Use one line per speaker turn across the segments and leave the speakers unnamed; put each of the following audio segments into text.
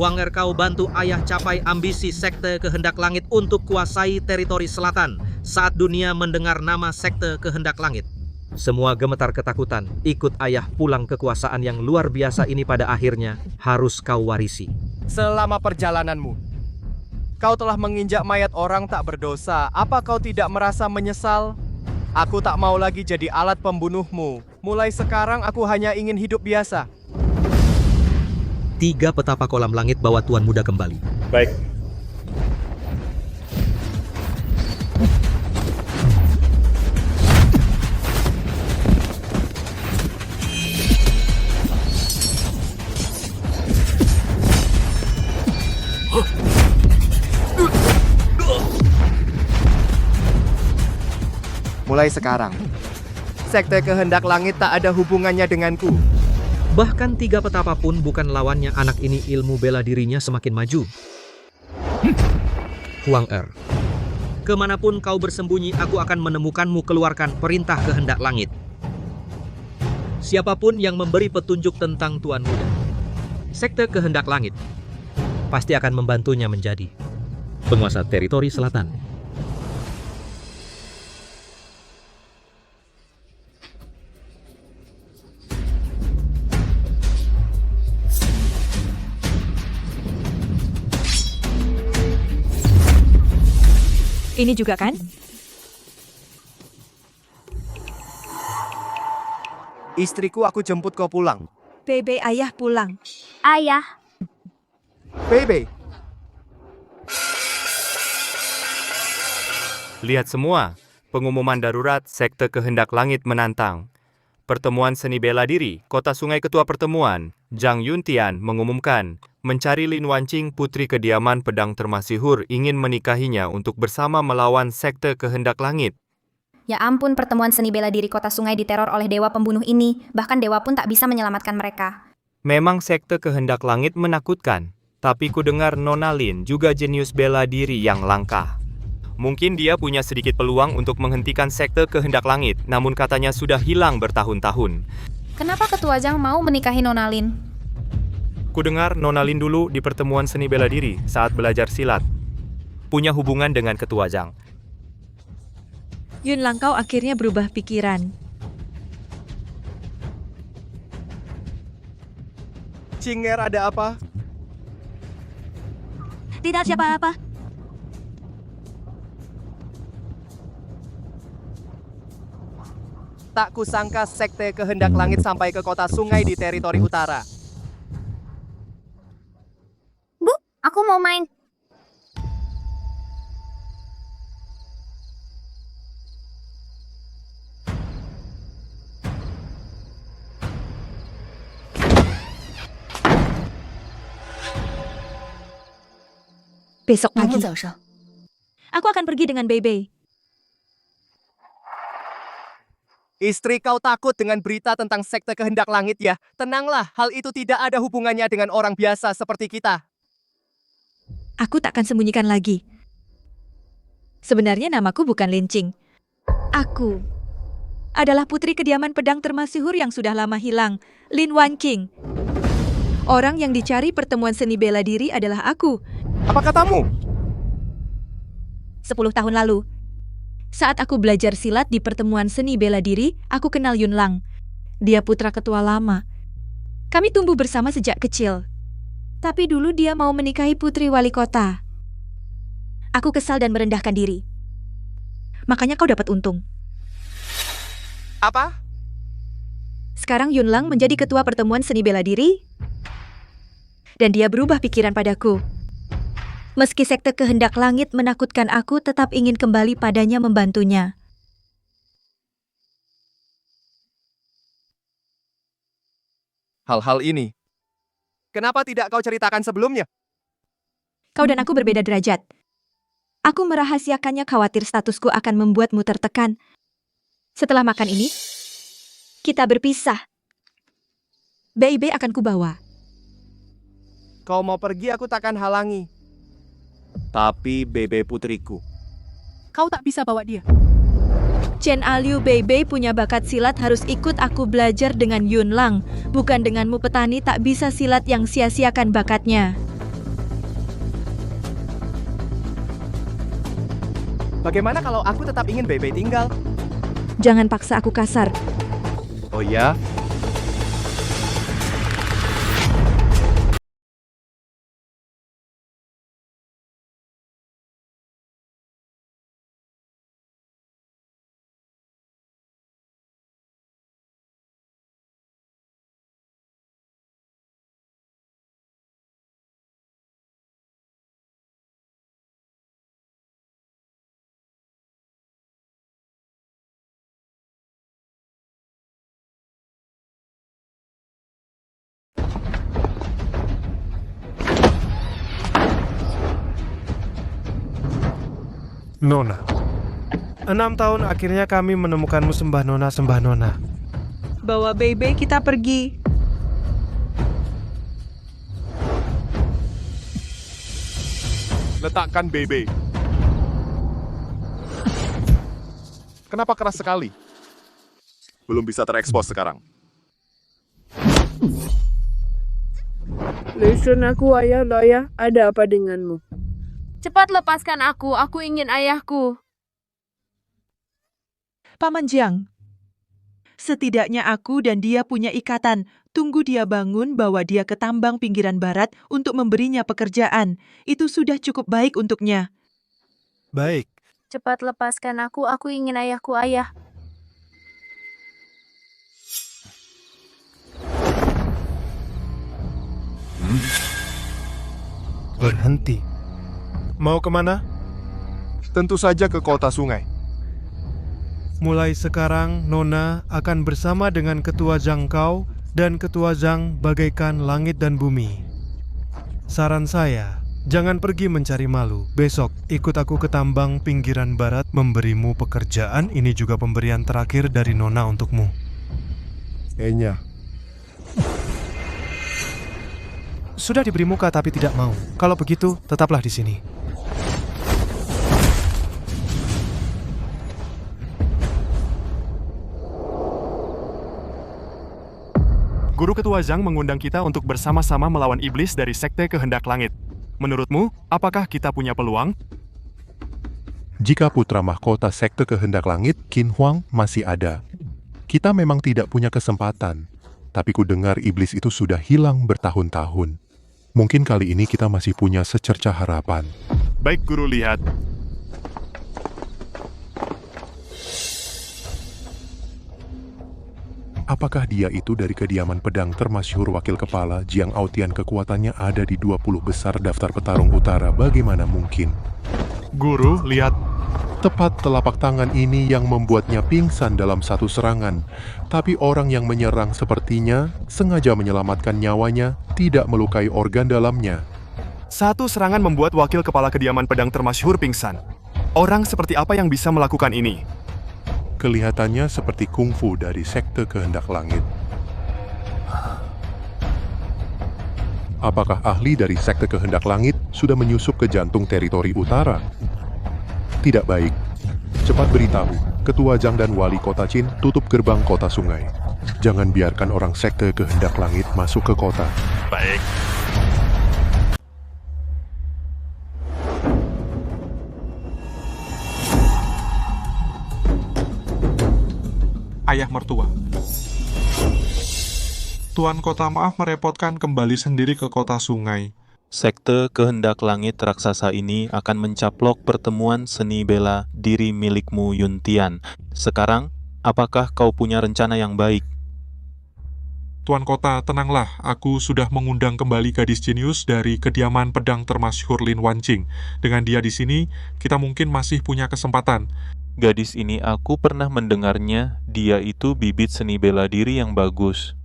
Huang Er, kau bantu ayah capai ambisi Sekte Kehendak Langit untuk kuasai teritori selatan saat dunia mendengar nama Sekte Kehendak Langit. Semua gemetar ketakutan, ikut ayah pulang kekuasaan yang luar biasa ini pada akhirnya harus kau warisi.
Selama perjalananmu, kau telah menginjak mayat orang tak berdosa. Apa kau tidak merasa menyesal? Aku tak mau lagi jadi alat pembunuhmu. Mulai sekarang aku hanya ingin hidup biasa.
3 petapa kolam langit bawa Tuan Muda kembali.
Baik.
Mulai sekarang, Sekte Kehendak Langit tak ada hubungannya denganku.
Bahkan 3 petapa pun bukan lawannya. Anak ini ilmu bela dirinya semakin maju. Huang Er, kemanapun kau bersembunyi, aku akan menemukanmu. Keluarkan perintah kehendak langit. Siapapun yang memberi petunjuk tentang Tuan Muda, Sekte Kehendak Langit pasti akan membantunya menjadi penguasa teritori selatan.
Ini juga kan?
Istriku, aku jemput kau pulang.
Bebe, ayah pulang.
Ayah,
Bebe.
Lihat semua, pengumuman darurat Sekte Kehendak Langit menantang. Pertemuan seni bela diri, Kota Sungai. Ketua pertemuan, Zhang Yuntian, mengumumkan mencari Lin Wanqing, putri kediaman pedang termasihur, ingin menikahinya untuk bersama melawan Sekte Kehendak Langit.
ya ampun, pertemuan seni bela diri Kota Sungai diteror oleh dewa pembunuh ini. Bahkan dewa pun tak bisa menyelamatkan mereka.
Memang Sekte Kehendak Langit menakutkan, tapi ku dengar Nona Lin juga jenius bela diri yang langka. Mungkin dia punya sedikit peluang untuk menghentikan Sekte Kehendak Langit, namun katanya sudah hilang bertahun-tahun.
Kenapa Ketua Zhang mau menikahi Nona Lin?
Ku dengar Nona Lin dulu di pertemuan seni bela diri saat belajar silat punya hubungan dengan Ketua Zhang.
Yun Langkau akhirnya berubah pikiran.
Cinger, ada apa?
Tidak siapa-apa.
Tak kusangka Sekte Kehendak Langit sampai ke Kota Sungai di teritori utara.
Bu, aku mau main.
Besok pagi.
明天早上，
Aku akan pergi dengan Bebe.
Istri, kau takut dengan berita tentang Sekte Kehendak Langit ya? Tenanglah, hal itu tidak ada hubungannya dengan orang biasa seperti kita.
Aku tak akan sembunyikan lagi. Sebenarnya namaku bukan Lin Qing. Aku adalah putri kediaman pedang termasihur yang sudah lama hilang, Lin Wanqing. Orang yang dicari pertemuan seni bela diri adalah aku.
Apa katamu?
10 tahun lalu, saat aku belajar silat di pertemuan seni bela diri, aku kenal Yun Lang. Dia putra ketua lama. Kami tumbuh bersama sejak kecil. Tapi dulu dia mau menikahi putri wali kota. Aku kesal dan merendahkan diri. Makanya kau dapat untung.
Apa?
Sekarang Yun Lang menjadi ketua pertemuan seni bela diri. Dan dia berubah pikiran padaku. Meski Sekte Kehendak Langit menakutkan aku, tetap ingin kembali padanya membantunya.
Hal-hal ini, kenapa tidak kau ceritakan sebelumnya?
Kau dan aku berbeda derajat. Aku merahasiakannya khawatir statusku akan membuatmu tertekan. Setelah makan ini, kita berpisah. Bebe akan kubawa.
Kau mau pergi, aku takkan halangi. Tapi Bebe putriku.
Kau tak bisa bawa dia. Chen Aliu, Bebe punya bakat silat, harus ikut aku belajar dengan Yun Lang. Bukan denganmu, petani tak bisa silat yang sia-siakan bakatnya.
Bagaimana kalau aku tetap ingin Bebe tinggal?
Jangan paksa aku kasar.
Oh ya?
Nona. 6 tahun akhirnya kami menemukanmu, Sembah Nona, Sembah Nona.
Bawa Bebe kita pergi.
Letakkan Bebe. Kenapa keras sekali? Belum bisa terekspos sekarang.
Listen aku, ayah, Loya. Ada apa denganmu?
Cepat lepaskan aku ingin ayahku.
Paman Jiang, setidaknya aku dan dia punya ikatan. Tunggu dia bangun, bawa dia ke tambang pinggiran barat untuk memberinya pekerjaan. Itu sudah cukup baik untuknya.
Baik.
Cepat lepaskan aku ingin ayahku, ayah.
Berhenti. Mau kemana?
Tentu saja ke kota sungai.
Mulai sekarang, Nona akan bersama dengan Ketua Zhang Kau dan Ketua Zhang bagaikan langit dan bumi. Saran saya, jangan pergi mencari malu. Besok, ikut aku ke tambang pinggiran barat memberimu pekerjaan. Ini juga pemberian terakhir dari Nona untukmu.
Enya.
Sudah diberi muka tapi tidak mau. Kalau begitu, tetaplah di sini.
Guru Ketua Zhang mengundang kita untuk bersama-sama melawan iblis dari Sekte Kehendak Langit. Menurutmu, apakah kita punya peluang?
Jika putra mahkota Sekte Kehendak Langit, Qin Huang, masih ada, kita memang tidak punya kesempatan. Tapi ku dengar iblis itu sudah hilang bertahun-tahun. Mungkin kali ini kita masih punya secercah harapan.
Baik, Guru, lihat.
Apakah dia itu dari kediaman pedang termasyhur wakil kepala Jiang Aotian? Kekuatannya ada di 20 besar daftar petarung utara. Bagaimana mungkin?
Guru, lihat.
Tepat telapak tangan ini yang membuatnya pingsan dalam satu serangan. Tapi orang yang menyerang sepertinya sengaja menyelamatkan nyawanya, tidak melukai organ dalamnya.
Satu serangan membuat wakil kepala kediaman pedang termasyhur pingsan. Orang seperti apa yang bisa melakukan ini?
Kelihatannya seperti kungfu dari Sekte Kehendak Langit. Apakah ahli dari Sekte Kehendak Langit sudah menyusup ke jantung teritori utara? Tidak baik. Cepat beritahu, Ketua Zhang dan Wali Kota Qin tutup gerbang kota sungai. Jangan biarkan orang Sekte Kehendak Langit masuk ke kota.
Baik.
Ayah mertua. Tuan Kota maaf merepotkan, kembali sendiri ke kota sungai.
Sekte Kehendak Langit raksasa ini akan mencaplok pertemuan seni bela diri milikmu, Yuntian. Sekarang, apakah kau punya rencana yang baik?
Tuan Kota, tenanglah. Aku sudah mengundang kembali gadis jenius dari kediaman pedang termasyhur Lin Wanqing. Dengan dia di sini, kita mungkin masih punya kesempatan.
Gadis ini aku pernah mendengarnya, dia itu bibit seni bela diri yang bagus.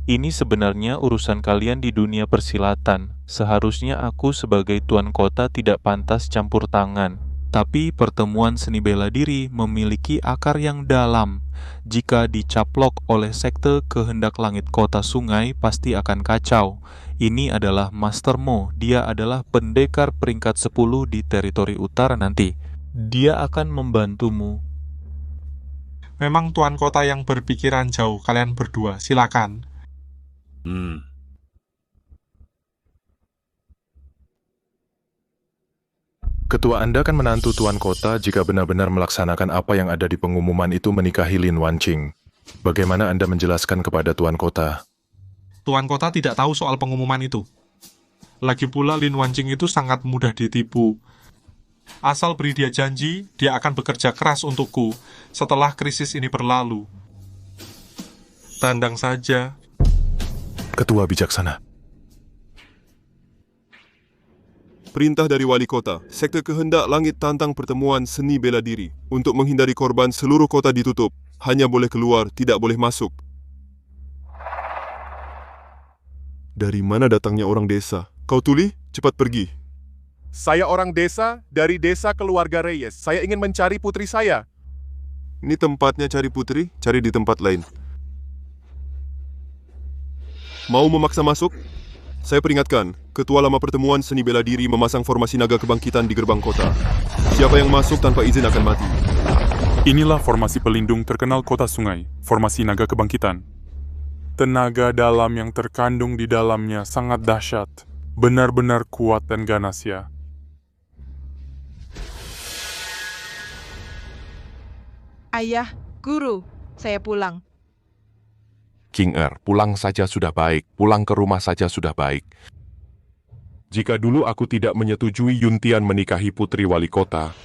Ini sebenarnya urusan kalian di dunia persilatan. Seharusnya aku sebagai tuan kota tidak pantas campur tangan. Tapi pertemuan seni bela diri memiliki akar yang dalam. Jika dicaplok oleh Sekte Kehendak Langit kota sungai, pasti akan kacau. Ini adalah Master Mo, dia adalah pendekar peringkat 10 di teritori utara nanti. Dia akan membantumu.
Memang Tuan Kota yang berpikiran jauh, kalian berdua. Silakan.
Ketua Anda kan menantu Tuan Kota jika benar-benar melaksanakan apa yang ada di pengumuman itu menikahi Lin Wanqing. Bagaimana Anda menjelaskan kepada Tuan Kota?
Tuan Kota tidak tahu soal pengumuman itu. Lagi pula Lin Wanqing itu sangat mudah ditipu. Asal beri dia janji, dia akan bekerja keras untukku setelah krisis ini berlalu. Tandang saja.
Ketua bijaksana.
Perintah dari Wali Kota, Sekte Kehendak Langit tantang pertemuan seni bela diri. Untuk menghindari korban, seluruh kota ditutup. Hanya boleh keluar, tidak boleh masuk. Dari mana datangnya orang desa? Kau tuli, cepat pergi. Saya orang desa, dari desa keluarga Reyes. Saya ingin mencari putri saya. Ini tempatnya cari putri, cari di tempat lain. Mau memaksa masuk? Saya peringatkan, Ketua Lama Pertemuan Seni Bela Diri memasang formasi naga kebangkitan di gerbang kota. Siapa yang masuk tanpa izin akan mati.
Inilah formasi pelindung terkenal Kota Sungai, formasi naga kebangkitan. Tenaga dalam yang terkandung di dalamnya sangat dahsyat, benar-benar kuat dan ganas ya.
Ayah, Guru, saya pulang.
King pulang saja sudah baik, pulang ke rumah saja sudah baik. Jika dulu aku tidak menyetujui Yuntian menikahi putri wali kota,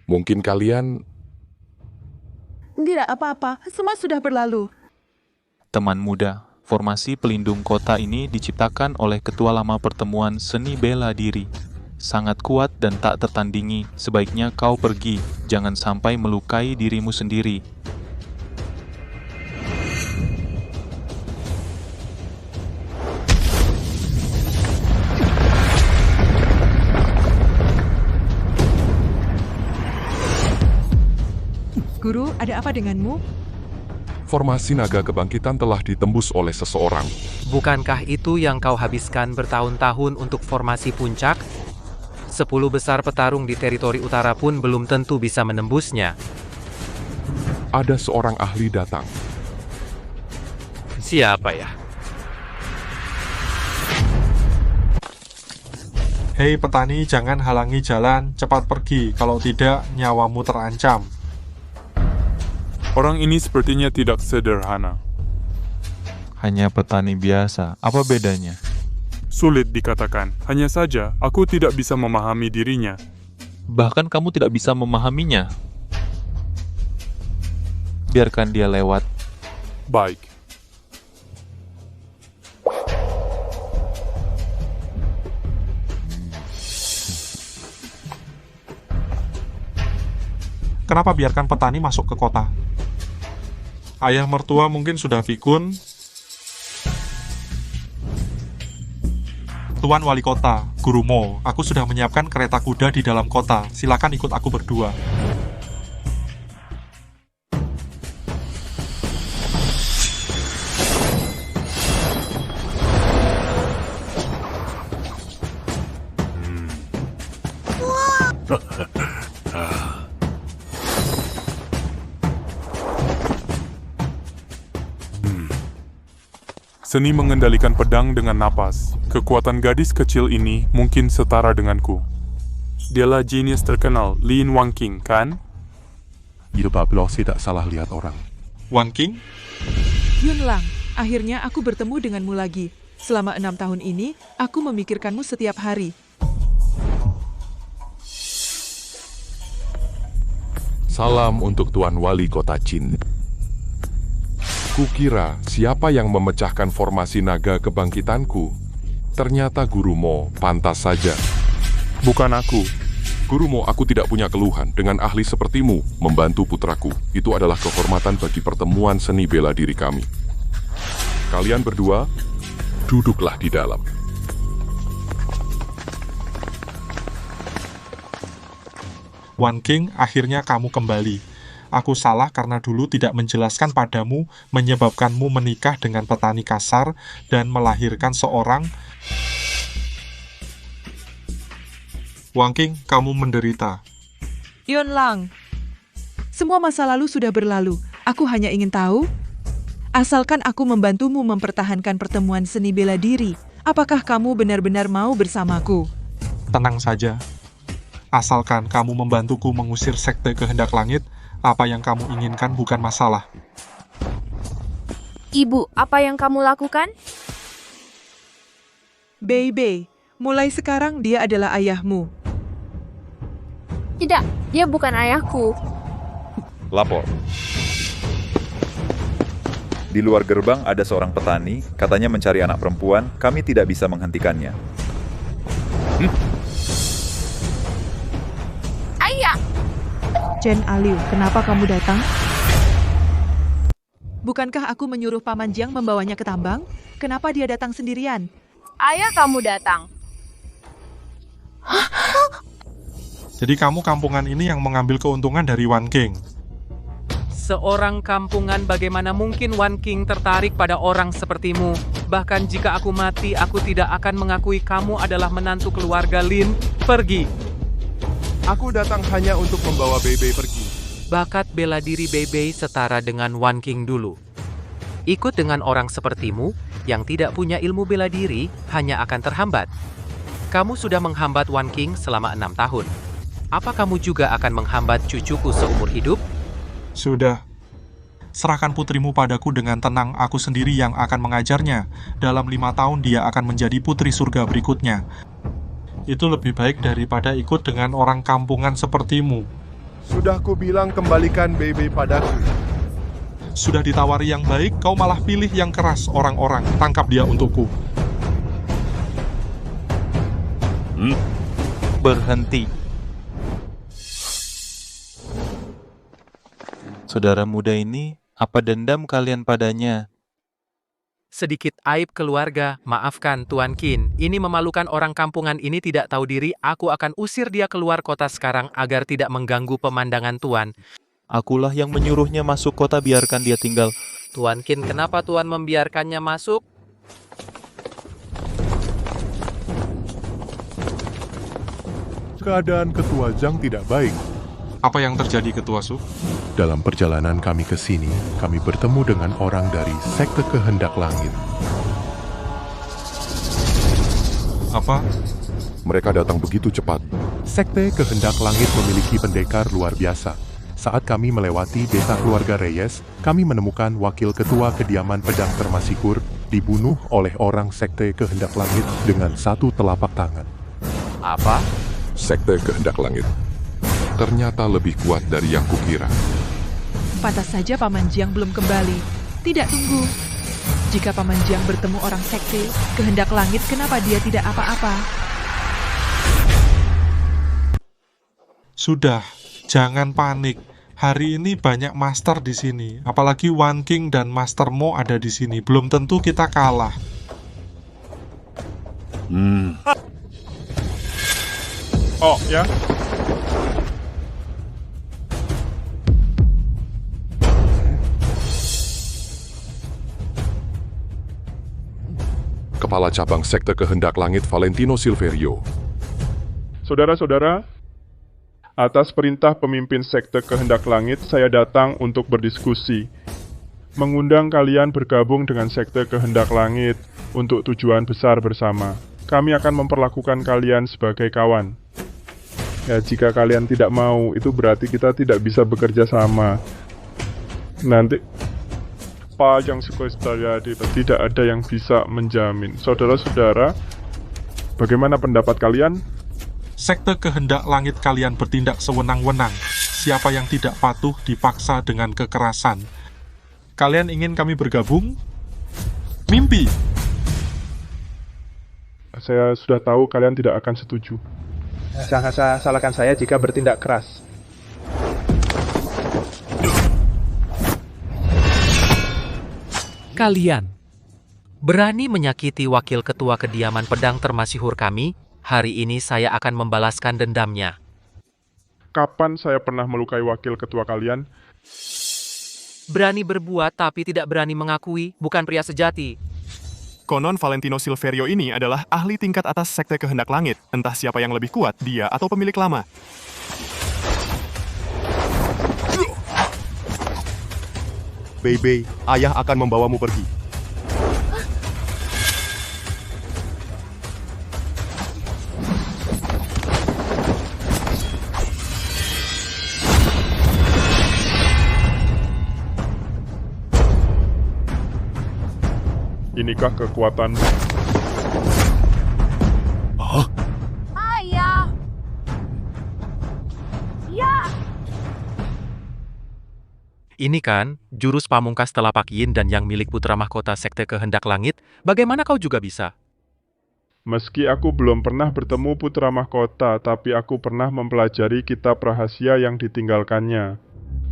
mungkin kalian...
Tidak apa-apa, semua sudah berlalu.
Teman muda, formasi pelindung kota ini diciptakan oleh Ketua Lama Pertemuan Seni Bela Diri. Sangat kuat dan tak tertandingi, sebaiknya kau pergi, jangan sampai melukai dirimu sendiri.
Guru, ada apa denganmu?
Formasi naga kebangkitan telah ditembus oleh seseorang.
Bukankah itu yang kau habiskan bertahun-tahun untuk formasi puncak? 10 besar petarung di teritori utara pun belum tentu bisa menembusnya.
Ada seorang ahli datang.
Siapa ya?
Hei petani, jangan halangi jalan, cepat pergi, kalau tidak nyawamu terancam.
Orang ini sepertinya tidak sederhana.
Hanya petani biasa, apa bedanya?
Sulit dikatakan, hanya saja aku tidak bisa memahami dirinya.
Bahkan kamu tidak bisa memahaminya. Biarkan dia lewat.
Baik.
Kenapa biarkan petani masuk ke kota? Ayah mertua mungkin sudah pikun. Tuan Wali Kota, Guru Mo, aku sudah menyiapkan kereta kuda di dalam kota. Silakan ikut aku berdua.
Seni mengendalikan pedang dengan napas. Kekuatan gadis kecil ini mungkin setara denganku. Dialah jenius terkenal, Lin Wanqing, kan?
Itu Bablos tidak salah lihat orang.
Wanqing?
Yunlang, akhirnya aku bertemu denganmu lagi. Selama 6 tahun ini, aku memikirkanmu setiap hari.
Salam untuk Tuan Wali Kota Jin. Kukira siapa yang memecahkan formasi naga kebangkitanku? Ternyata Guru Mo, pantas saja.
Bukan aku.
Guru Mo, aku tidak punya keluhan. Dengan ahli sepertimu, membantu putraku. Itu adalah kehormatan bagi pertemuan seni bela diri kami. Kalian berdua, duduklah di dalam.
Wanqing, akhirnya kamu kembali. Aku salah karena dulu tidak menjelaskan padamu, menyebabkanmu menikah dengan petani kasar dan melahirkan seorang... Wanqing, kamu menderita.
Yunlang, semua masa lalu sudah berlalu. Aku hanya ingin tahu, asalkan aku membantumu mempertahankan pertemuan seni bela diri, apakah kamu benar-benar mau bersamaku?
Tenang saja. Asalkan kamu membantuku mengusir sekte kehendak langit, apa yang kamu inginkan bukan masalah.
Ibu, apa yang kamu lakukan?
Bei, mulai sekarang dia adalah ayahmu.
Tidak, dia bukan ayahku.
Lapor. Di luar gerbang ada seorang petani, katanya mencari anak perempuan, kami tidak bisa menghentikannya.
Ayah!
Chen Aliu, kenapa kamu datang? Bukankah aku menyuruh Paman Jiang membawanya ke tambang? Kenapa dia datang sendirian?
Ayah kamu datang.
Jadi kamu kampungan ini yang mengambil keuntungan dari Wan King.
Seorang kampungan, bagaimana mungkin Wan King tertarik pada orang sepertimu? Bahkan jika aku mati, aku tidak akan mengakui kamu adalah menantu keluarga Lin. Pergi.
Aku datang hanya untuk membawa Bei pergi.
Bakat bela diri Bei setara dengan Wan King dulu. Ikut dengan orang sepertimu yang tidak punya ilmu bela diri hanya akan terhambat. Kamu sudah menghambat Wan King selama 6 tahun. Apa kamu juga akan menghambat cucuku seumur hidup?
Sudah. Serahkan putrimu padaku dengan tenang, aku sendiri yang akan mengajarnya. Dalam 5 tahun dia akan menjadi putri surga berikutnya. Itu lebih baik daripada ikut dengan orang kampungan sepertimu.
Sudah ku bilang kembalikan Bei padaku.
Sudah ditawari yang baik, kau malah pilih yang keras. Orang-orang, tangkap dia untukku.
Berhenti. Saudara muda ini, apa dendam kalian padanya?
Sedikit aib keluarga, maafkan Tuan Qin. Ini memalukan, orang kampungan ini tidak tahu diri. Aku akan usir dia keluar kota sekarang agar tidak mengganggu pemandangan Tuan.
Akulah yang menyuruhnya masuk kota, biarkan dia tinggal.
Tuan Qin, kenapa Tuan membiarkannya masuk?
Keadaan Ketua Zhang tidak baik.
Apa yang terjadi, Ketua Su?
Dalam perjalanan kami ke sini, kami bertemu dengan orang dari Sekte Kehendak Langit.
Apa?
Mereka datang begitu cepat. Sekte Kehendak Langit memiliki pendekar luar biasa. Saat kami melewati desa keluarga Reyes, kami menemukan wakil ketua kediaman pedang termasikur dibunuh oleh orang Sekte Kehendak Langit dengan satu telapak tangan.
Apa?
Sekte Kehendak Langit ternyata lebih kuat dari yang kukira.
Pantas saja Paman Jiang belum kembali. Tidak, tunggu. Jika Paman Jiang bertemu orang sekte Kehendak Langit, kenapa dia tidak apa-apa?
Sudah, jangan panik. Hari ini banyak master di sini, apalagi Wan King dan Master Mo ada di sini. Belum tentu kita kalah.
Oh, ya?
Kepala Cabang Sekte Kehendak Langit Valentino Silverio.
Saudara-saudara, atas perintah pemimpin Sekte Kehendak Langit, saya datang untuk berdiskusi. Mengundang kalian bergabung dengan Sekte Kehendak Langit untuk tujuan besar bersama. Kami akan memperlakukan kalian sebagai kawan. Ya, jika kalian tidak mau, itu berarti kita tidak bisa bekerja sama. Nanti apa yang suka terjadi, tidak ada yang bisa menjamin. Saudara-saudara, bagaimana pendapat kalian?
Sekte Kehendak Langit kalian bertindak sewenang-wenang. Siapa yang tidak patuh dipaksa dengan kekerasan. Kalian ingin kami bergabung? Mimpi!
Saya sudah tahu kalian tidak akan setuju. Jangan salahkan saya jika bertindak keras.
Kalian berani menyakiti wakil ketua kediaman pedang termasihur kami? Hari ini saya akan membalaskan dendamnya.
Kapan saya pernah melukai wakil ketua kalian?
Berani berbuat tapi tidak berani mengakui, bukan pria sejati.
Konon Valentino Silverio ini adalah ahli tingkat atas Sekte Kehendak Langit. Entah siapa yang lebih kuat, dia atau pemilik lama.
Bei, ayah akan membawamu pergi.
Inikah kekuatanmu?
Ayah! Ya!
Ini kan, jurus pamungkas telapak yin dan yang milik putra mahkota Sekte Kehendak Langit. Bagaimana kau juga bisa?
Meski aku belum pernah bertemu putra mahkota, tapi aku pernah mempelajari kitab rahasia yang ditinggalkannya.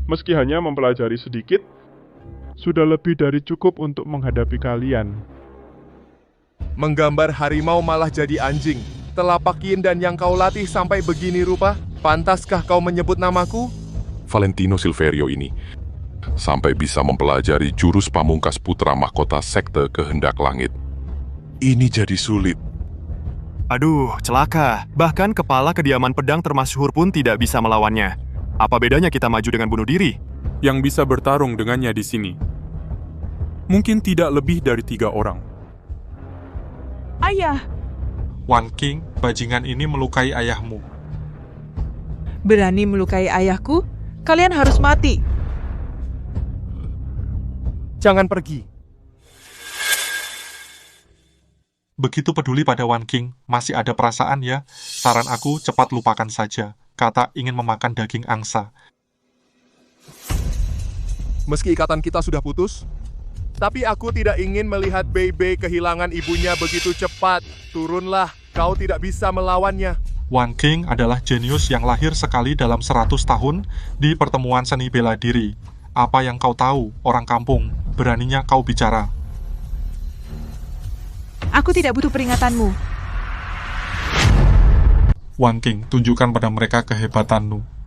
Meski hanya mempelajari sedikit, sudah lebih dari cukup untuk menghadapi kalian.
Menggambar harimau malah jadi anjing. Telapak yin dan yang kau latih sampai begini rupa. Pantaskah kau menyebut namaku?
Valentino Silverio ini sampai bisa mempelajari jurus pamungkas putra mahkota Sekte Kehendak Langit. Ini jadi sulit.
Aduh, celaka. Bahkan kepala kediaman pedang termasyhur pun tidak bisa melawannya. Apa bedanya kita maju dengan bunuh diri?
Yang bisa bertarung dengannya di sini mungkin tidak lebih dari 3 orang.
Ayah,
Wan King, bajingan ini melukai ayahmu.
berani melukai ayahku? Kalian harus mati.
Jangan pergi.
Begitu peduli pada Wan King, masih ada perasaan ya? Saran aku, cepat lupakan saja. Kata ingin memakan daging angsa.
Meski ikatan kita sudah putus, tapi aku tidak ingin melihat Bei kehilangan ibunya begitu cepat. Turunlah, kau tidak bisa melawannya.
Wan King adalah jenius yang lahir sekali dalam 100 tahun di pertemuan seni bela diri. Apa yang kau tahu, orang kampung? Beraninya kau bicara.
Aku tidak butuh peringatanmu.
Wan King, tunjukkan pada mereka kehebatanmu.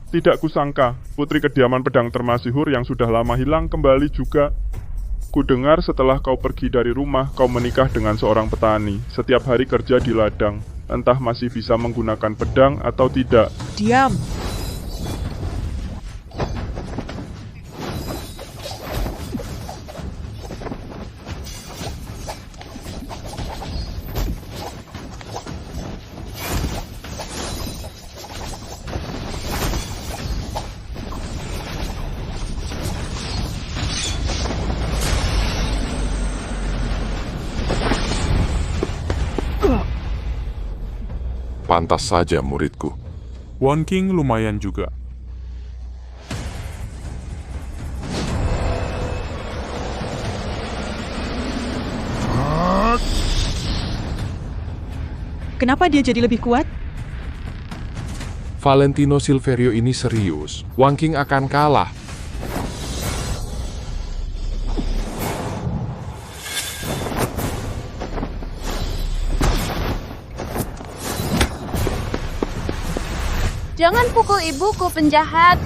Tidak kusangka, putri kediaman pedang termasyhur yang sudah lama hilang kembali juga. Kudengar setelah kau pergi dari rumah, kau menikah dengan seorang petani. Setiap hari kerja di ladang. Entah masih bisa menggunakan pedang atau tidak.
Diam.
Pantas saja muridku.
Wan King lumayan juga.
Kenapa dia jadi lebih kuat?
Valentino Silverio ini serius. Wan King akan kalah.
Jangan pukul ibuku, penjahat.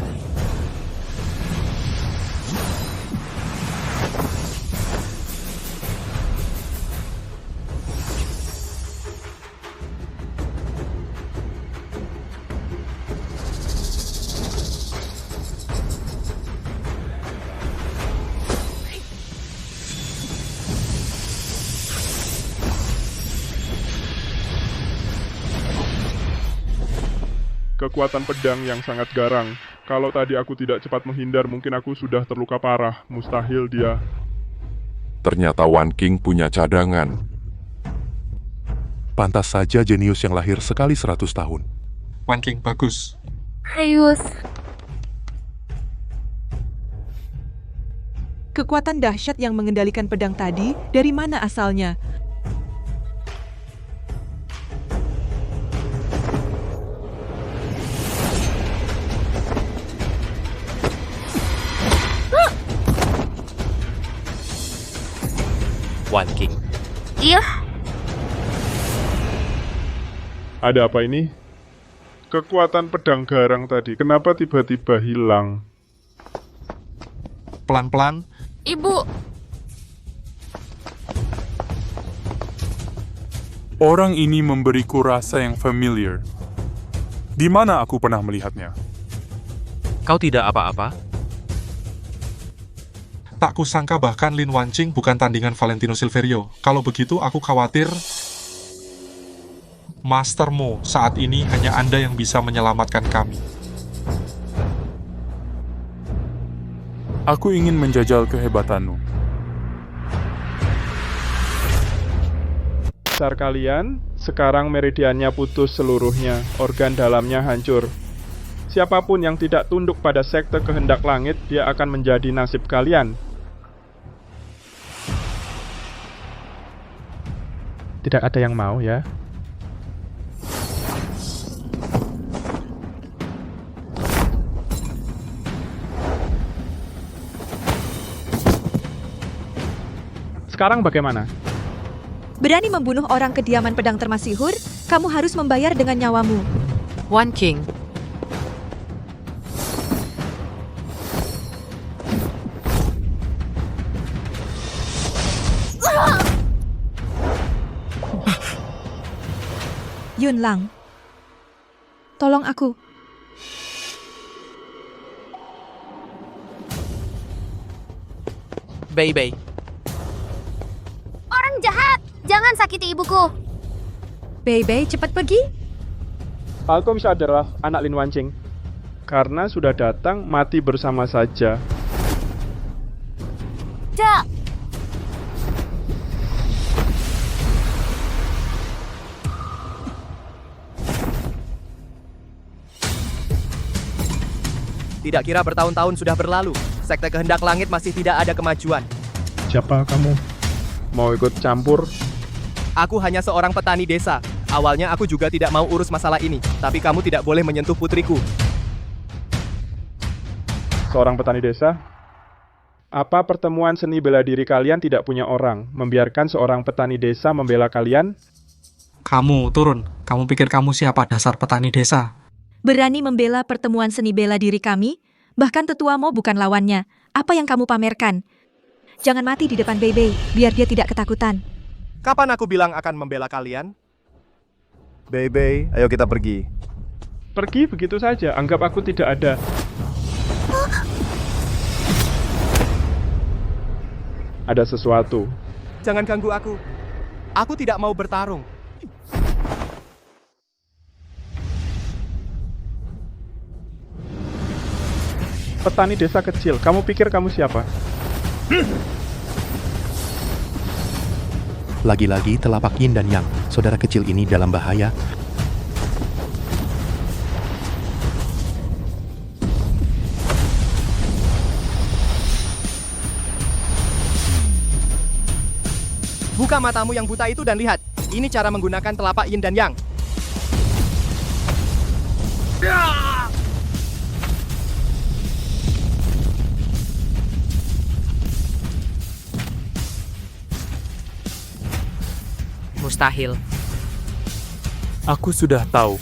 Kekuatan pedang yang sangat garang. Kalau tadi aku tidak cepat menghindar, mungkin aku sudah terluka parah. Mustahil dia.
Ternyata Wan King punya cadangan. Pantas saja jenius yang lahir sekali 100 tahun.
Wan King, bagus.
Hayus.
Kekuatan dahsyat yang mengendalikan pedang tadi, dari mana asalnya?
Wan King.
Iya.
Ada apa ini? Kekuatan pedang garang tadi, kenapa tiba-tiba hilang?
Pelan-pelan.
Ibu.
Orang ini memberiku rasa yang familiar. Di mana aku pernah melihatnya?
Kau tidak apa-apa?
Tak kusangka bahkan Lin Wanqing bukan tandingan Valentino Silverio. Kalau begitu aku khawatir Master Mo, saat ini hanya Anda yang bisa menyelamatkan kami.
Aku ingin menjajal kehebatanmu.
Dasar kalian, sekarang meridiannya putus seluruhnya, organ dalamnya hancur. Siapapun yang tidak tunduk pada sekte kehendak langit, dia akan menjadi nasib kalian. Tidak ada yang mau ya. Sekarang bagaimana?
Berani membunuh orang kediaman pedang termasihur, kamu harus membayar dengan nyawamu.
One King.
Yunlang, tolong aku.
Bei.
Orang jahat! Jangan sakiti ibuku!
Bei, cepat pergi.
Falcom adalah anak Lin Wanqing. Karena sudah datang, mati bersama saja.
Dak!
Tidak kira bertahun-tahun sudah berlalu, sekte kehendak langit masih tidak ada kemajuan.
Siapa kamu? Mau ikut campur?
Aku hanya seorang petani desa. Awalnya aku juga tidak mau urus masalah ini, tapi kamu tidak boleh menyentuh putriku.
Seorang petani desa? Apa pertemuan seni bela diri kalian tidak punya orang, membiarkan seorang petani desa membela kalian?
Kamu turun. Kamu pikir kamu siapa, dasar petani desa?
Berani membela pertemuan seni bela diri kami? Bahkan tetuamu bukan lawannya. Apa yang kamu pamerkan? Jangan mati di depan Bei, biar dia tidak ketakutan.
Kapan aku bilang akan membela kalian? Bei, ayo kita pergi.
Pergi begitu saja, anggap aku tidak ada. Ada sesuatu.
Jangan ganggu aku. Aku tidak mau bertarung.
Petani desa kecil, kamu pikir kamu siapa?
Lagi-lagi telapak Yin dan Yang, saudara kecil ini dalam bahaya.
Buka matamu yang buta itu dan lihat. Ini cara menggunakan telapak Yin dan Yang.
Mustahil.
Aku sudah tahu.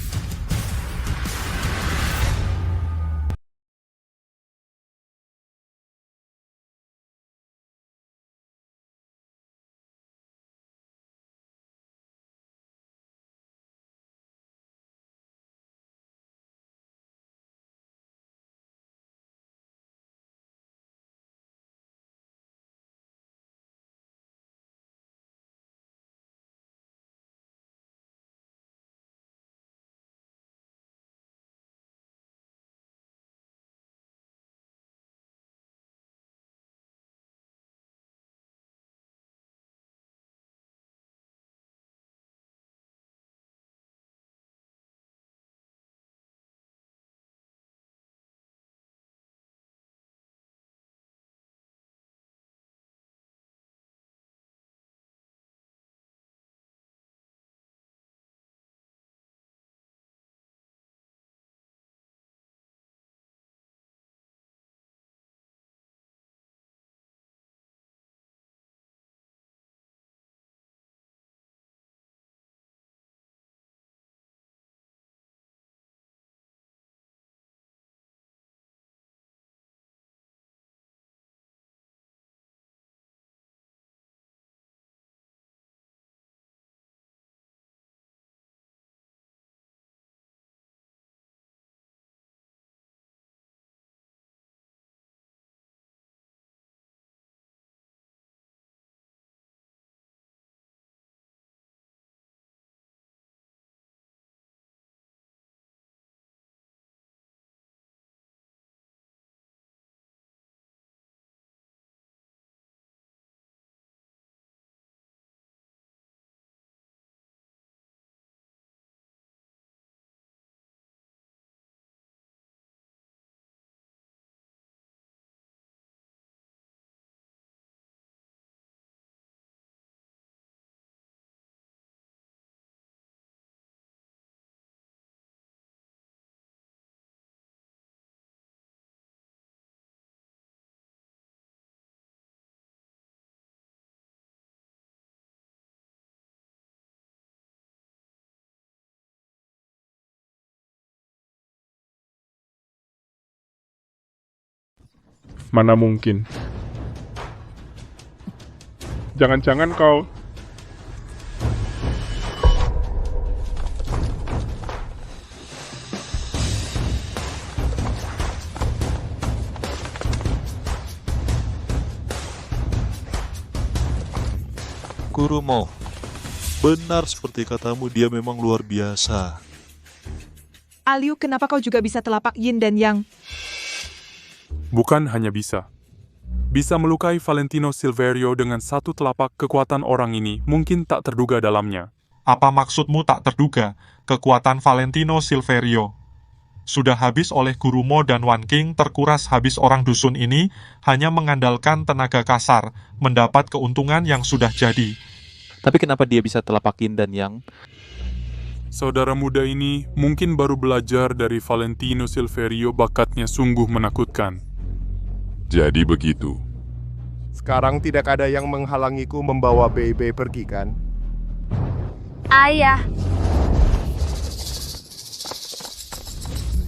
Mana mungkin. Jangan-jangan kau...
Gurumo, benar seperti katamu, dia memang luar biasa.
Aliu, kenapa kau juga bisa telapak yin dan yang?
Bukan hanya bisa. Bisa melukai Valentino Silverio dengan satu telapak. Kekuatan orang ini mungkin tak terduga dalamnya.
Apa maksudmu tak terduga? Kekuatan Valentino Silverio sudah habis oleh Gurumo dan Wan King, terkuras habis orang dusun ini, hanya mengandalkan tenaga kasar, mendapat keuntungan yang sudah jadi.
Tapi kenapa dia bisa telapak yin dan yang?
Saudara muda ini mungkin baru belajar dari Valentino Silverio, bakatnya sungguh menakutkan.
Jadi begitu.
Sekarang tidak ada yang menghalangiku membawa Bei pergi, kan?
Ayah,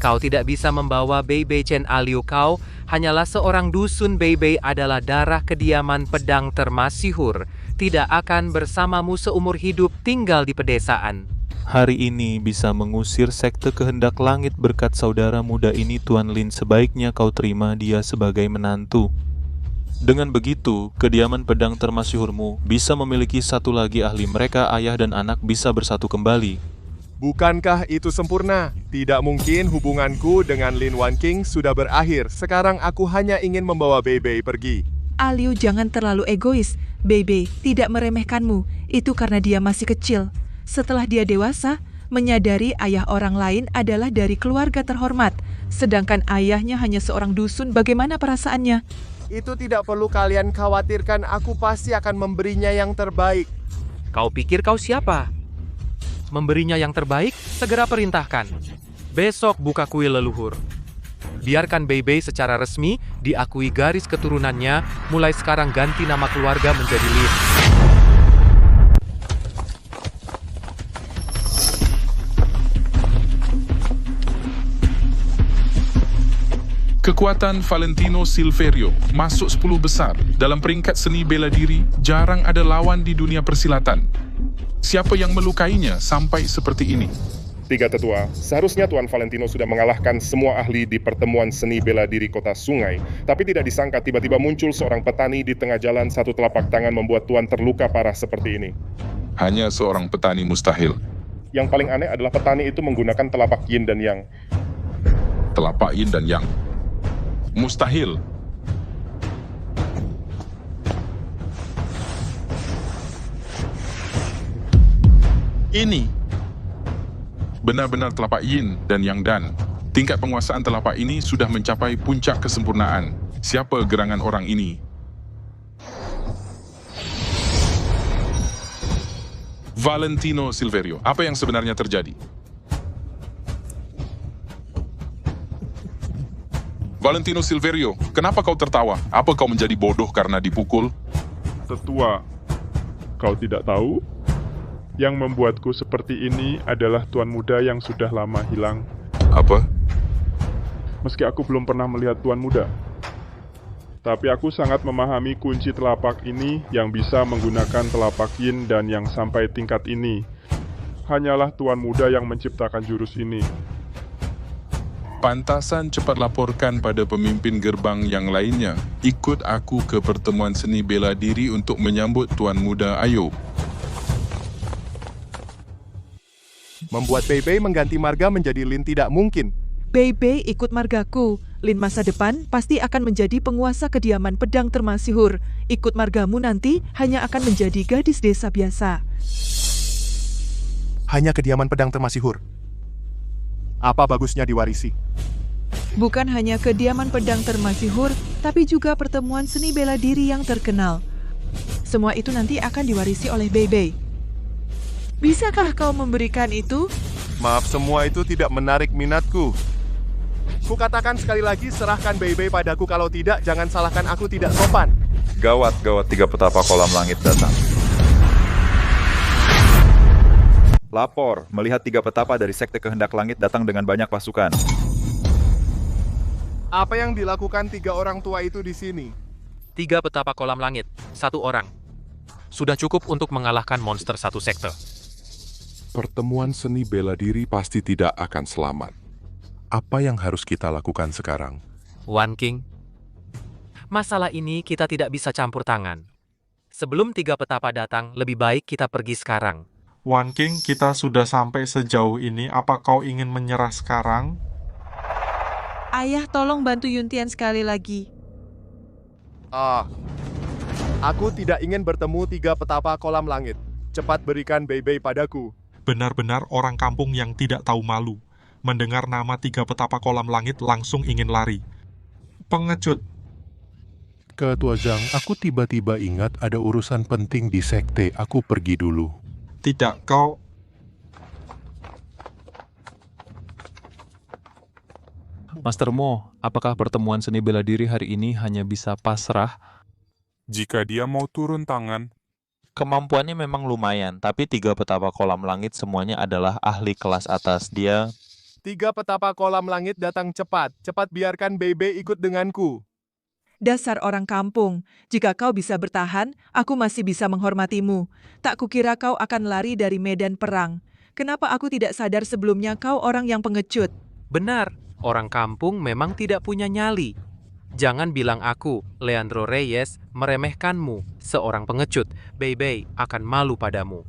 Kau tidak bisa membawa Bei Chen Aliu, kau hanyalah seorang dusun. Bei adalah darah kediaman pedang termasyhur, tidak akan bersamamu seumur hidup tinggal di pedesaan.
Hari ini bisa mengusir sekte kehendak langit berkat saudara muda ini, Tuan Lin. Sebaiknya kau terima dia sebagai menantu. Dengan begitu, kediaman pedang termasyhurmu bisa memiliki satu lagi ahli. Mereka, ayah dan anak, bisa bersatu kembali.
Bukankah itu sempurna? Tidak mungkin hubunganku dengan Lin Wan King sudah berakhir. Sekarang aku hanya ingin membawa Bei pergi.
Aliu, jangan terlalu egois. Bei tidak meremehkanmu. Itu karena dia masih kecil. Setelah dia dewasa, menyadari ayah orang lain adalah dari keluarga terhormat. Sedangkan ayahnya hanya seorang dusun, bagaimana perasaannya?
Itu tidak perlu kalian khawatirkan, aku pasti akan memberinya yang terbaik.
Kau pikir kau siapa? Memberinya yang terbaik, segera perintahkan. Besok buka kuil leluhur. Biarkan Bei secara resmi diakui garis keturunannya, mulai sekarang ganti nama keluarga menjadi Lin.
Kekuatan Valentino Silverio masuk 10 besar. Dalam peringkat seni bela diri, jarang ada lawan di dunia persilatan. Siapa yang melukainya sampai seperti ini?
Tiga tetua, seharusnya Tuan Valentino sudah mengalahkan semua ahli di pertemuan seni bela diri Kota Sungai. Tapi tidak disangka tiba-tiba muncul seorang petani di tengah jalan, satu telapak tangan membuat Tuan terluka parah seperti ini.
Hanya seorang petani mustahil.
Yang paling aneh adalah petani itu menggunakan telapak yin dan yang.
Telapak yin dan yang. Mustahil. Ini benar-benar telapak yin dan yang dan. Tingkat penguasaan telapak ini sudah mencapai puncak kesempurnaan. Siapa gerangan orang ini? Valentino Silverio, apa yang sebenarnya terjadi? Valentino Silverio, kenapa kau tertawa? Apa kau menjadi bodoh karena dipukul?
Tetua, kau tidak tahu? Yang membuatku seperti ini adalah tuan muda yang sudah lama hilang.
Apa?
Meski aku belum pernah melihat tuan muda, tapi aku sangat memahami kunci telapak ini yang bisa menggunakan telapak yin dan yang sampai tingkat ini. Hanyalah tuan muda yang menciptakan jurus ini.
Pantasan cepat laporkan pada pemimpin gerbang yang lainnya. Ikut aku ke pertemuan seni bela diri untuk menyambut tuan muda, ayo.
Membuat Bei mengganti marga menjadi Lin tidak mungkin.
Bei ikut margaku. Lin masa depan pasti akan menjadi penguasa kediaman pedang termasyhur. Ikut margamu nanti hanya akan menjadi gadis desa biasa.
Hanya kediaman pedang termasyhur.
Apa bagusnya diwarisi?
Bukan hanya kediaman pedang termasyhur, tapi juga pertemuan seni bela diri yang terkenal. Semua itu nanti akan diwarisi oleh Bei. Bisakah kau memberikan itu?
Maaf, semua itu tidak menarik minatku. Kukatakan sekali lagi, serahkan Bei padaku. Kalau tidak, jangan salahkan aku tidak sopan.
Gawat, tiga petapa kolam langit datang. Lapor, melihat tiga petapa dari sekte kehendak langit datang dengan banyak pasukan.
Apa yang dilakukan 3 orang tua itu di sini?
3 petapa kolam langit, 1 orang. Sudah cukup untuk mengalahkan monster satu sekte.
Pertemuan seni bela diri pasti tidak akan selamat. Apa yang harus kita lakukan sekarang?
One King, masalah ini kita tidak bisa campur tangan. Sebelum 3 petapa datang, lebih baik kita pergi sekarang.
One King, kita sudah sampai sejauh ini. Apa kau ingin menyerah sekarang?
Ayah, tolong bantu Yuntian sekali lagi.
Aku tidak ingin bertemu 3 petapa kolam langit. Cepat berikan Bebe padaku.
Benar-benar orang kampung yang tidak tahu malu. Mendengar nama 3 petapa kolam langit langsung ingin lari. Pengecut.
Ketua Zhang, aku tiba-tiba ingat ada urusan penting di sekte. Aku pergi dulu.
Tidak, kau...
Master Mo, apakah pertemuan seni bela diri hari ini hanya bisa pasrah?
Jika dia mau turun tangan,
Kemampuannya memang lumayan, tapi 3 petapa kolam langit semuanya adalah ahli kelas atas. Dia
3 petapa kolam langit datang cepat. Cepat biarkan Bebe ikut denganku.
Dasar orang kampung, jika kau bisa bertahan, aku masih bisa menghormatimu. Tak kukira kau akan lari dari medan perang. Kenapa aku tidak sadar sebelumnya kau orang yang pengecut?
Benar, orang kampung memang tidak punya nyali. Jangan bilang aku, Leandro Reyes, meremehkanmu, seorang pengecut. Bebe akan malu padamu.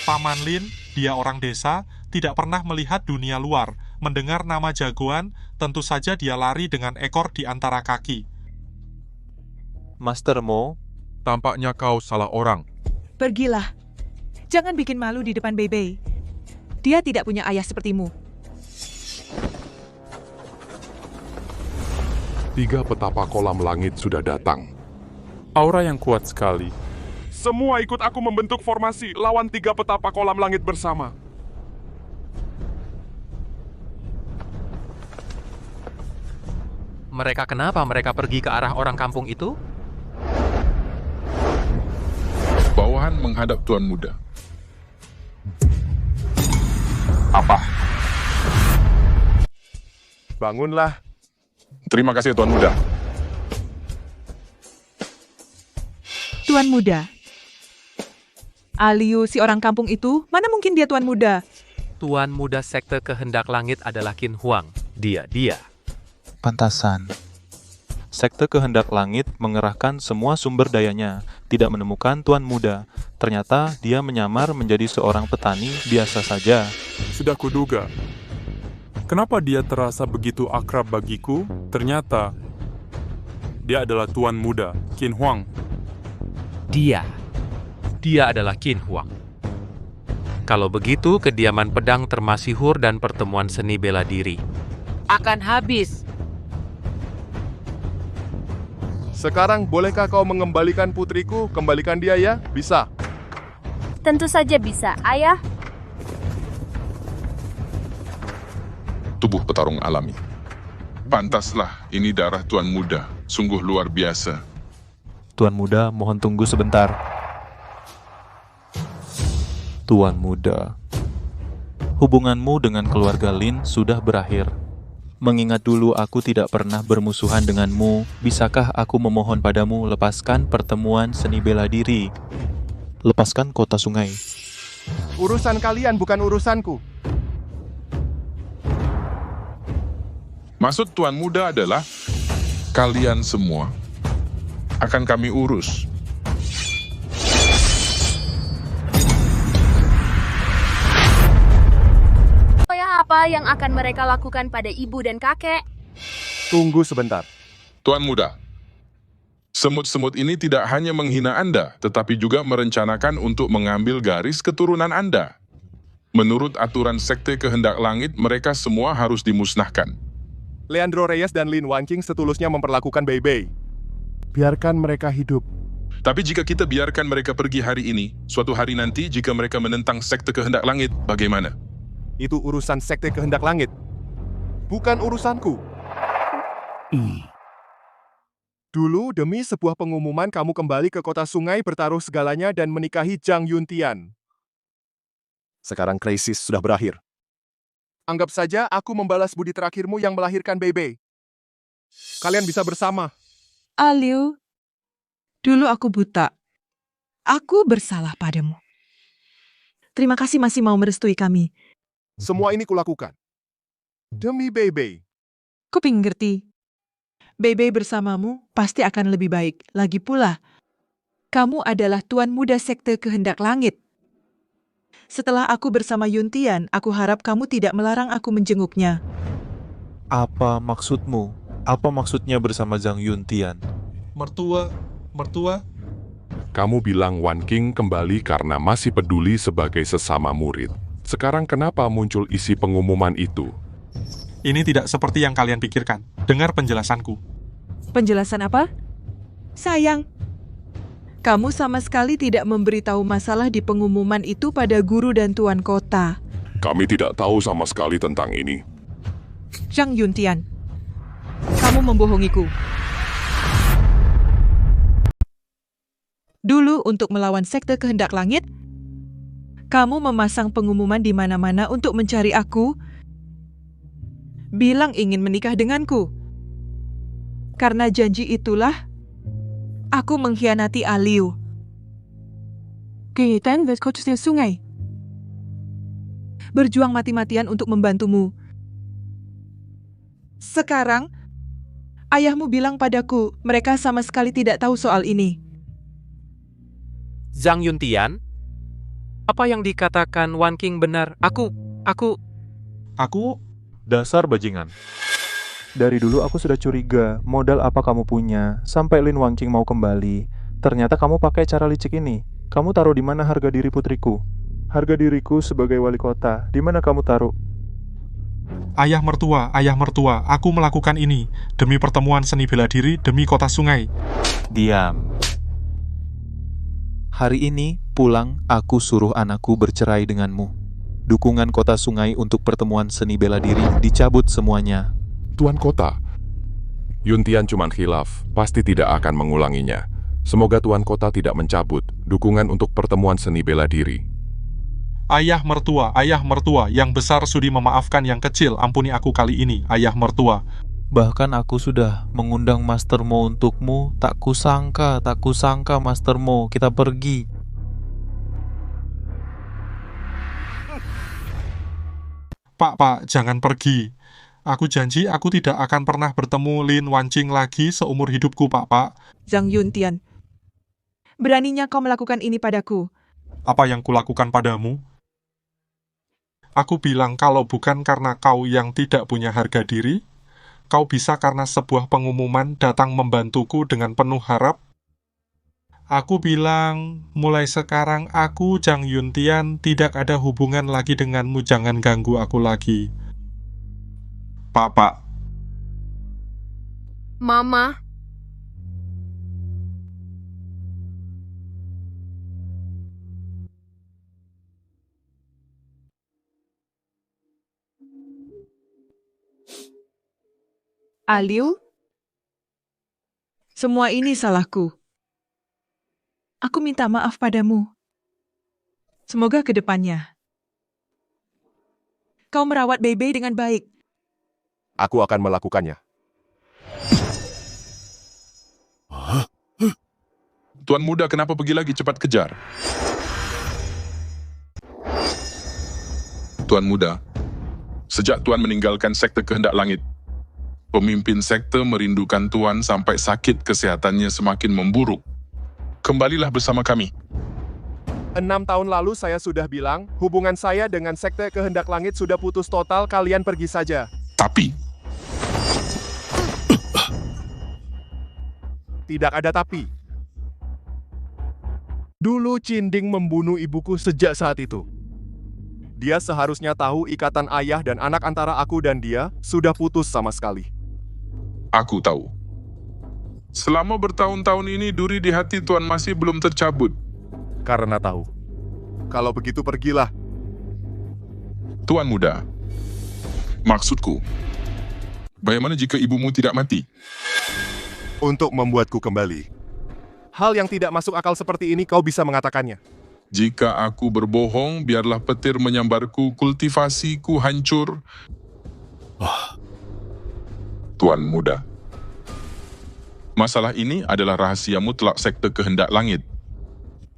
Paman Lin, dia orang desa, tidak pernah melihat dunia luar. Mendengar nama jagoan, tentu saja dia lari dengan ekor di antara kaki.
Master Mo,
tampaknya kau salah orang.
Pergilah. Jangan bikin malu di depan Bebe. Dia tidak punya ayah sepertimu.
3 petapa kolam langit sudah datang.
Aura yang kuat sekali. Semua ikut aku membentuk formasi lawan 3 petapa kolam langit bersama.
Kenapa mereka pergi ke arah orang kampung itu?
Bawahan menghadap Tuan Muda.
Apa?
Bangunlah.
Terima kasih Tuan Muda.
Tuan Muda. Aliu, si orang kampung itu, mana mungkin dia Tuan Muda?
Tuan Muda Sekte Kehendak Langit adalah Qin Huang. Dia.
pantasan. Sekte Kehendak Langit mengerahkan semua sumber dayanya, tidak menemukan Tuan Muda. Ternyata dia menyamar menjadi seorang petani biasa saja.
Sudah kuduga. Kenapa dia terasa begitu akrab bagiku? Ternyata dia adalah Tuan Muda, Qin Huang.
Dia adalah Qin Huang. Kalau begitu, kediaman pedang termasihur dan pertemuan seni bela diri
akan habis.
Sekarang bolehkah kau mengembalikan putriku? Kembalikan dia ya? Bisa.
Tentu saja bisa, Ayah.
Tubuh petarung alami. Pantaslah, ini darah Tuan Muda. Sungguh luar biasa.
Tuan Muda, mohon tunggu sebentar. Tuan Muda, hubunganmu dengan keluarga Lin sudah berakhir. Mengingat dulu aku tidak pernah bermusuhan denganmu, bisakah aku memohon padamu lepaskan pertemuan seni bela diri? Lepaskan kota sungai.
Urusan kalian bukan urusanku.
Maksud Tuan Muda adalah kalian semua akan kami urus.
Apa yang akan mereka lakukan pada ibu dan kakek?
Tunggu sebentar.
Tuan Muda, semut-semut ini tidak hanya menghina Anda, tetapi juga merencanakan untuk mengambil garis keturunan Anda. Menurut aturan Sekte Kehendak Langit, mereka semua harus dimusnahkan.
Leandro Reyes dan Lin Wanqing setulusnya memperlakukan Bei-Bei. Biarkan mereka hidup.
Tapi jika kita biarkan mereka pergi hari ini, suatu hari nanti jika mereka menentang Sekte Kehendak Langit, bagaimana?
Itu urusan Sekte Kehendak Langit. Bukan urusanku. Dulu, demi sebuah pengumuman kamu kembali ke kota sungai bertaruh segalanya dan menikahi Zhang Yuntian. Sekarang krisis sudah berakhir. Anggap saja aku membalas budi terakhirmu yang melahirkan Bei-Bei.
Kalian bisa bersama.
Aliu, dulu aku buta. Aku bersalah padamu. Terima kasih masih mau merestui kami.
Semua ini kulakukan. Demi Bebe.
Kuping ngerti. Bebe bersamamu pasti akan lebih baik. Lagi pula, kamu adalah tuan muda sekte kehendak langit. Setelah aku bersama Yuntian, aku harap kamu tidak melarang aku menjenguknya.
Apa maksudmu? Apa maksudnya bersama Zhang Yuntian?
Mertua,
Kamu bilang Wan King kembali karena masih peduli sebagai sesama murid. Sekarang kenapa muncul isi pengumuman itu?
ini tidak seperti yang kalian pikirkan. Dengar penjelasanku.
Penjelasan apa? Sayang, kamu sama sekali tidak memberitahu masalah di pengumuman itu pada guru dan tuan kota.
Kami tidak tahu sama sekali tentang ini.
Zhang Yuntian, kamu membohongiku. Dulu untuk melawan sekte kehendak langit, kamu memasang pengumuman di mana-mana untuk mencari aku, bilang ingin menikah denganku. Karena janji itulah, aku mengkhianati Aliu. Kehidupan versi sungai. Berjuang mati-matian untuk membantumu. Sekarang, ayahmu bilang padaku, mereka sama sekali tidak tahu soal ini.
Zhang Yuntian? Apa yang dikatakan Wan King benar? Aku...
Dasar bajingan. Dari dulu aku sudah curiga, modal apa kamu punya, sampai Lin Wangqing mau kembali. Ternyata kamu pakai cara licik ini. Kamu taruh di mana harga diri putriku? Harga diriku sebagai wali kota, di mana kamu taruh?
Ayah mertua, aku melakukan ini demi pertemuan seni bela diri demi kota sungai.
Diam. Hari ini, pulang, aku suruh anakku bercerai denganmu. Dukungan kota sungai untuk pertemuan seni bela diri dicabut semuanya.
Tuan Kota, Yuntian cuma khilaf, pasti tidak akan mengulanginya. Semoga Tuan Kota tidak mencabut dukungan untuk pertemuan seni bela diri.
Ayah mertua, yang besar sudi memaafkan yang kecil, ampuni aku kali ini, ayah mertua.
Bahkan aku sudah mengundang Master Mo untukmu, tak kusangka Master Mo, kita pergi.
Pak, jangan pergi. Aku janji aku tidak akan pernah bertemu Lin Wangqing lagi seumur hidupku, Pak.
Zhang Yuntian, beraninya kau melakukan ini padaku.
Apa yang kulakukan padamu? Aku bilang kalau bukan karena kau yang tidak punya harga diri, kau bisa karena sebuah pengumuman datang membantuku dengan penuh harap. Aku bilang, mulai sekarang aku, Zhang Yuntian, tidak ada hubungan lagi denganmu, jangan ganggu aku lagi. Pak.
Mama.
Aliu, semua ini salahku. Aku minta maaf padamu. Semoga ke depannya kau merawat Bebe dengan baik.
Aku akan melakukannya.
Tuan muda kenapa pergi lagi, cepat kejar. Tuan muda, sejak Tuan meninggalkan sekte kehendak langit, pemimpin sekte merindukan Tuan sampai sakit kesehatannya semakin memburuk. Kembalilah bersama kami.
6 tahun lalu saya sudah bilang, hubungan saya dengan sekte kehendak langit sudah putus total, kalian pergi saja.
Tapi,
tidak ada tapi. Dulu Cinding membunuh ibuku sejak saat itu. Dia seharusnya tahu ikatan ayah dan anak antara aku dan dia sudah putus sama sekali.
aku tahu. Selama bertahun-tahun ini duri di hati Tuan masih belum tercabut.
Karena tahu. Kalau begitu pergilah.
Tuan muda, maksudku, bagaimana jika ibumu tidak mati?
Untuk membuatku kembali. Hal yang tidak masuk akal seperti ini kau bisa mengatakannya.
Jika aku berbohong, biarlah petir menyambarku, kultivasiku hancur. Tuan muda, Masalah ini adalah rahasia mutlak sekte kehendak langit.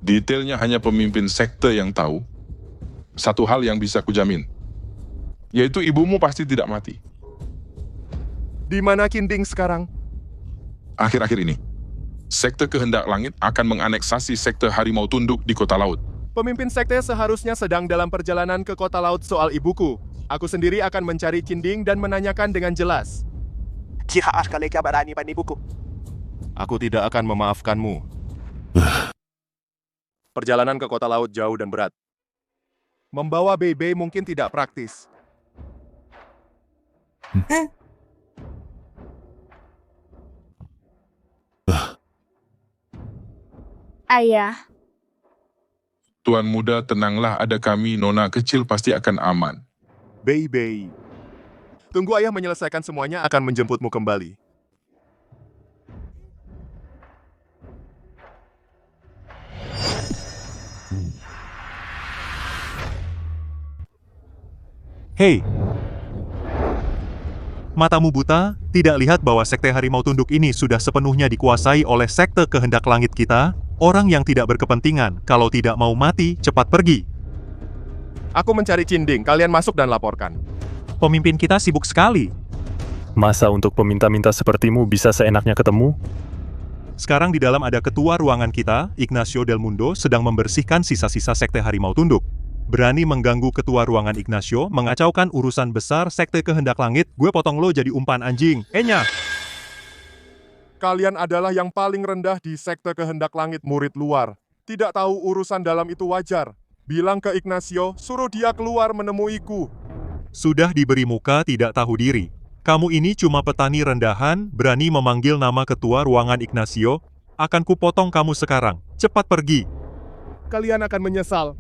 Detailnya hanya pemimpin sekte yang tahu. Satu hal yang bisa kujamin, yaitu ibumu pasti tidak mati.
Di mana Kinding sekarang?
Akhir-akhir ini, sekte kehendak langit akan menganeksasi sekte harimau tunduk di kota laut.
Pemimpin sekte seharusnya sedang dalam perjalanan ke kota laut soal ibuku. Aku sendiri akan mencari Kinding dan menanyakan dengan jelas.
Jika sekali berani pada ibuku.
Aku tidak akan memaafkanmu. Perjalanan ke kota laut jauh dan berat. Membawa Bei mungkin tidak praktis.
Ayah,
Tuan muda, tenanglah, ada kami, nona kecil pasti akan aman.
Bei. Tunggu ayah menyelesaikan semuanya, akan menjemputmu kembali.
Hei! Matamu buta, tidak lihat bahwa sekte harimau tunduk ini sudah sepenuhnya dikuasai oleh sekte kehendak langit kita? Orang yang tidak berkepentingan, kalau tidak mau mati, cepat pergi.
Aku mencari Kinding, kalian masuk dan laporkan.
Pemimpin kita sibuk sekali.
Masa untuk peminta-minta sepertimu bisa seenaknya ketemu?
Sekarang di dalam ada ketua ruangan kita, Ignacio Del Mundo, sedang membersihkan sisa-sisa sekte harimau tunduk. Berani mengganggu ketua ruangan Ignacio, mengacaukan urusan besar sekte kehendak langit, gue potong lo jadi umpan anjing. Enya!
Kalian adalah yang paling rendah di sekte kehendak langit, murid luar. Tidak tahu urusan dalam itu wajar. Bilang ke Ignacio, suruh dia keluar menemuiku.
Sudah diberi muka tidak tahu diri. Kamu ini cuma petani rendahan, berani memanggil nama ketua ruangan Ignacio. Akan kupotong kamu sekarang. Cepat pergi.
Kalian akan menyesal.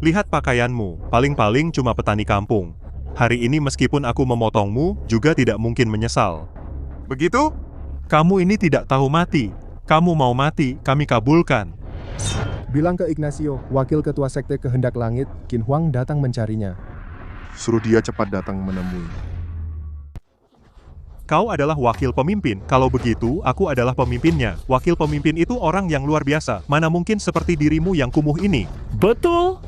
Lihat pakaianmu, paling-paling cuma petani kampung. Hari ini meskipun aku memotongmu, juga tidak mungkin menyesal.
Begitu?
Kamu ini tidak tahu mati. Kamu mau mati, kami kabulkan.
Bilang ke Ignacio, wakil ketua sekte kehendak langit, Qin Huang datang mencarinya.
Suruh dia cepat datang menemui.
Kau adalah wakil pemimpin. Kalau begitu, aku adalah pemimpinnya. Wakil pemimpin itu orang yang luar biasa. Mana mungkin seperti dirimu yang kumuh ini.
Betul.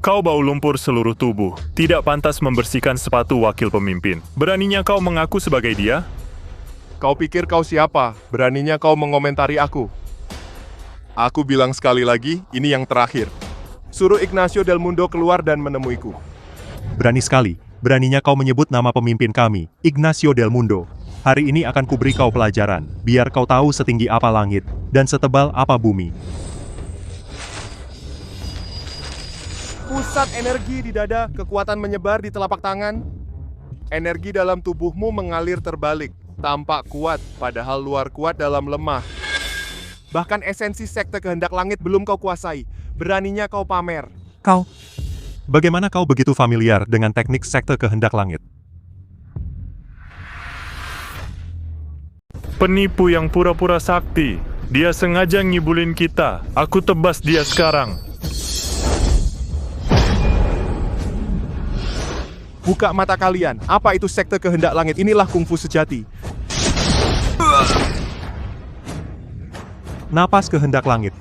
Kau bau lumpur seluruh tubuh. Tidak pantas membersihkan sepatu wakil pemimpin. Beraninya kau mengaku sebagai dia?
Kau pikir kau siapa? Beraninya kau mengomentari aku? Aku bilang sekali lagi, ini yang terakhir. Suruh Ignacio Del Mundo keluar dan menemuiku.
Berani sekali. Beraninya kau menyebut nama pemimpin kami, Ignacio Del Mundo. Hari ini akan kuberi kau pelajaran, biar kau tahu setinggi apa langit, dan setebal apa bumi.
Pusat energi di dada, kekuatan menyebar di telapak tangan. Energi dalam tubuhmu mengalir terbalik, tampak kuat, padahal luar kuat dalam lemah. Bahkan esensi sekte kehendak langit belum kau kuasai, beraninya kau pamer.
Bagaimana kau begitu familiar dengan teknik sekte kehendak langit?
Penipu yang pura-pura sakti. Dia sengaja ngibulin kita. Aku tebas dia sekarang.
Buka mata kalian, apa itu sekte kehendak langit? Inilah kungfu sejati.
Napas kehendak langit.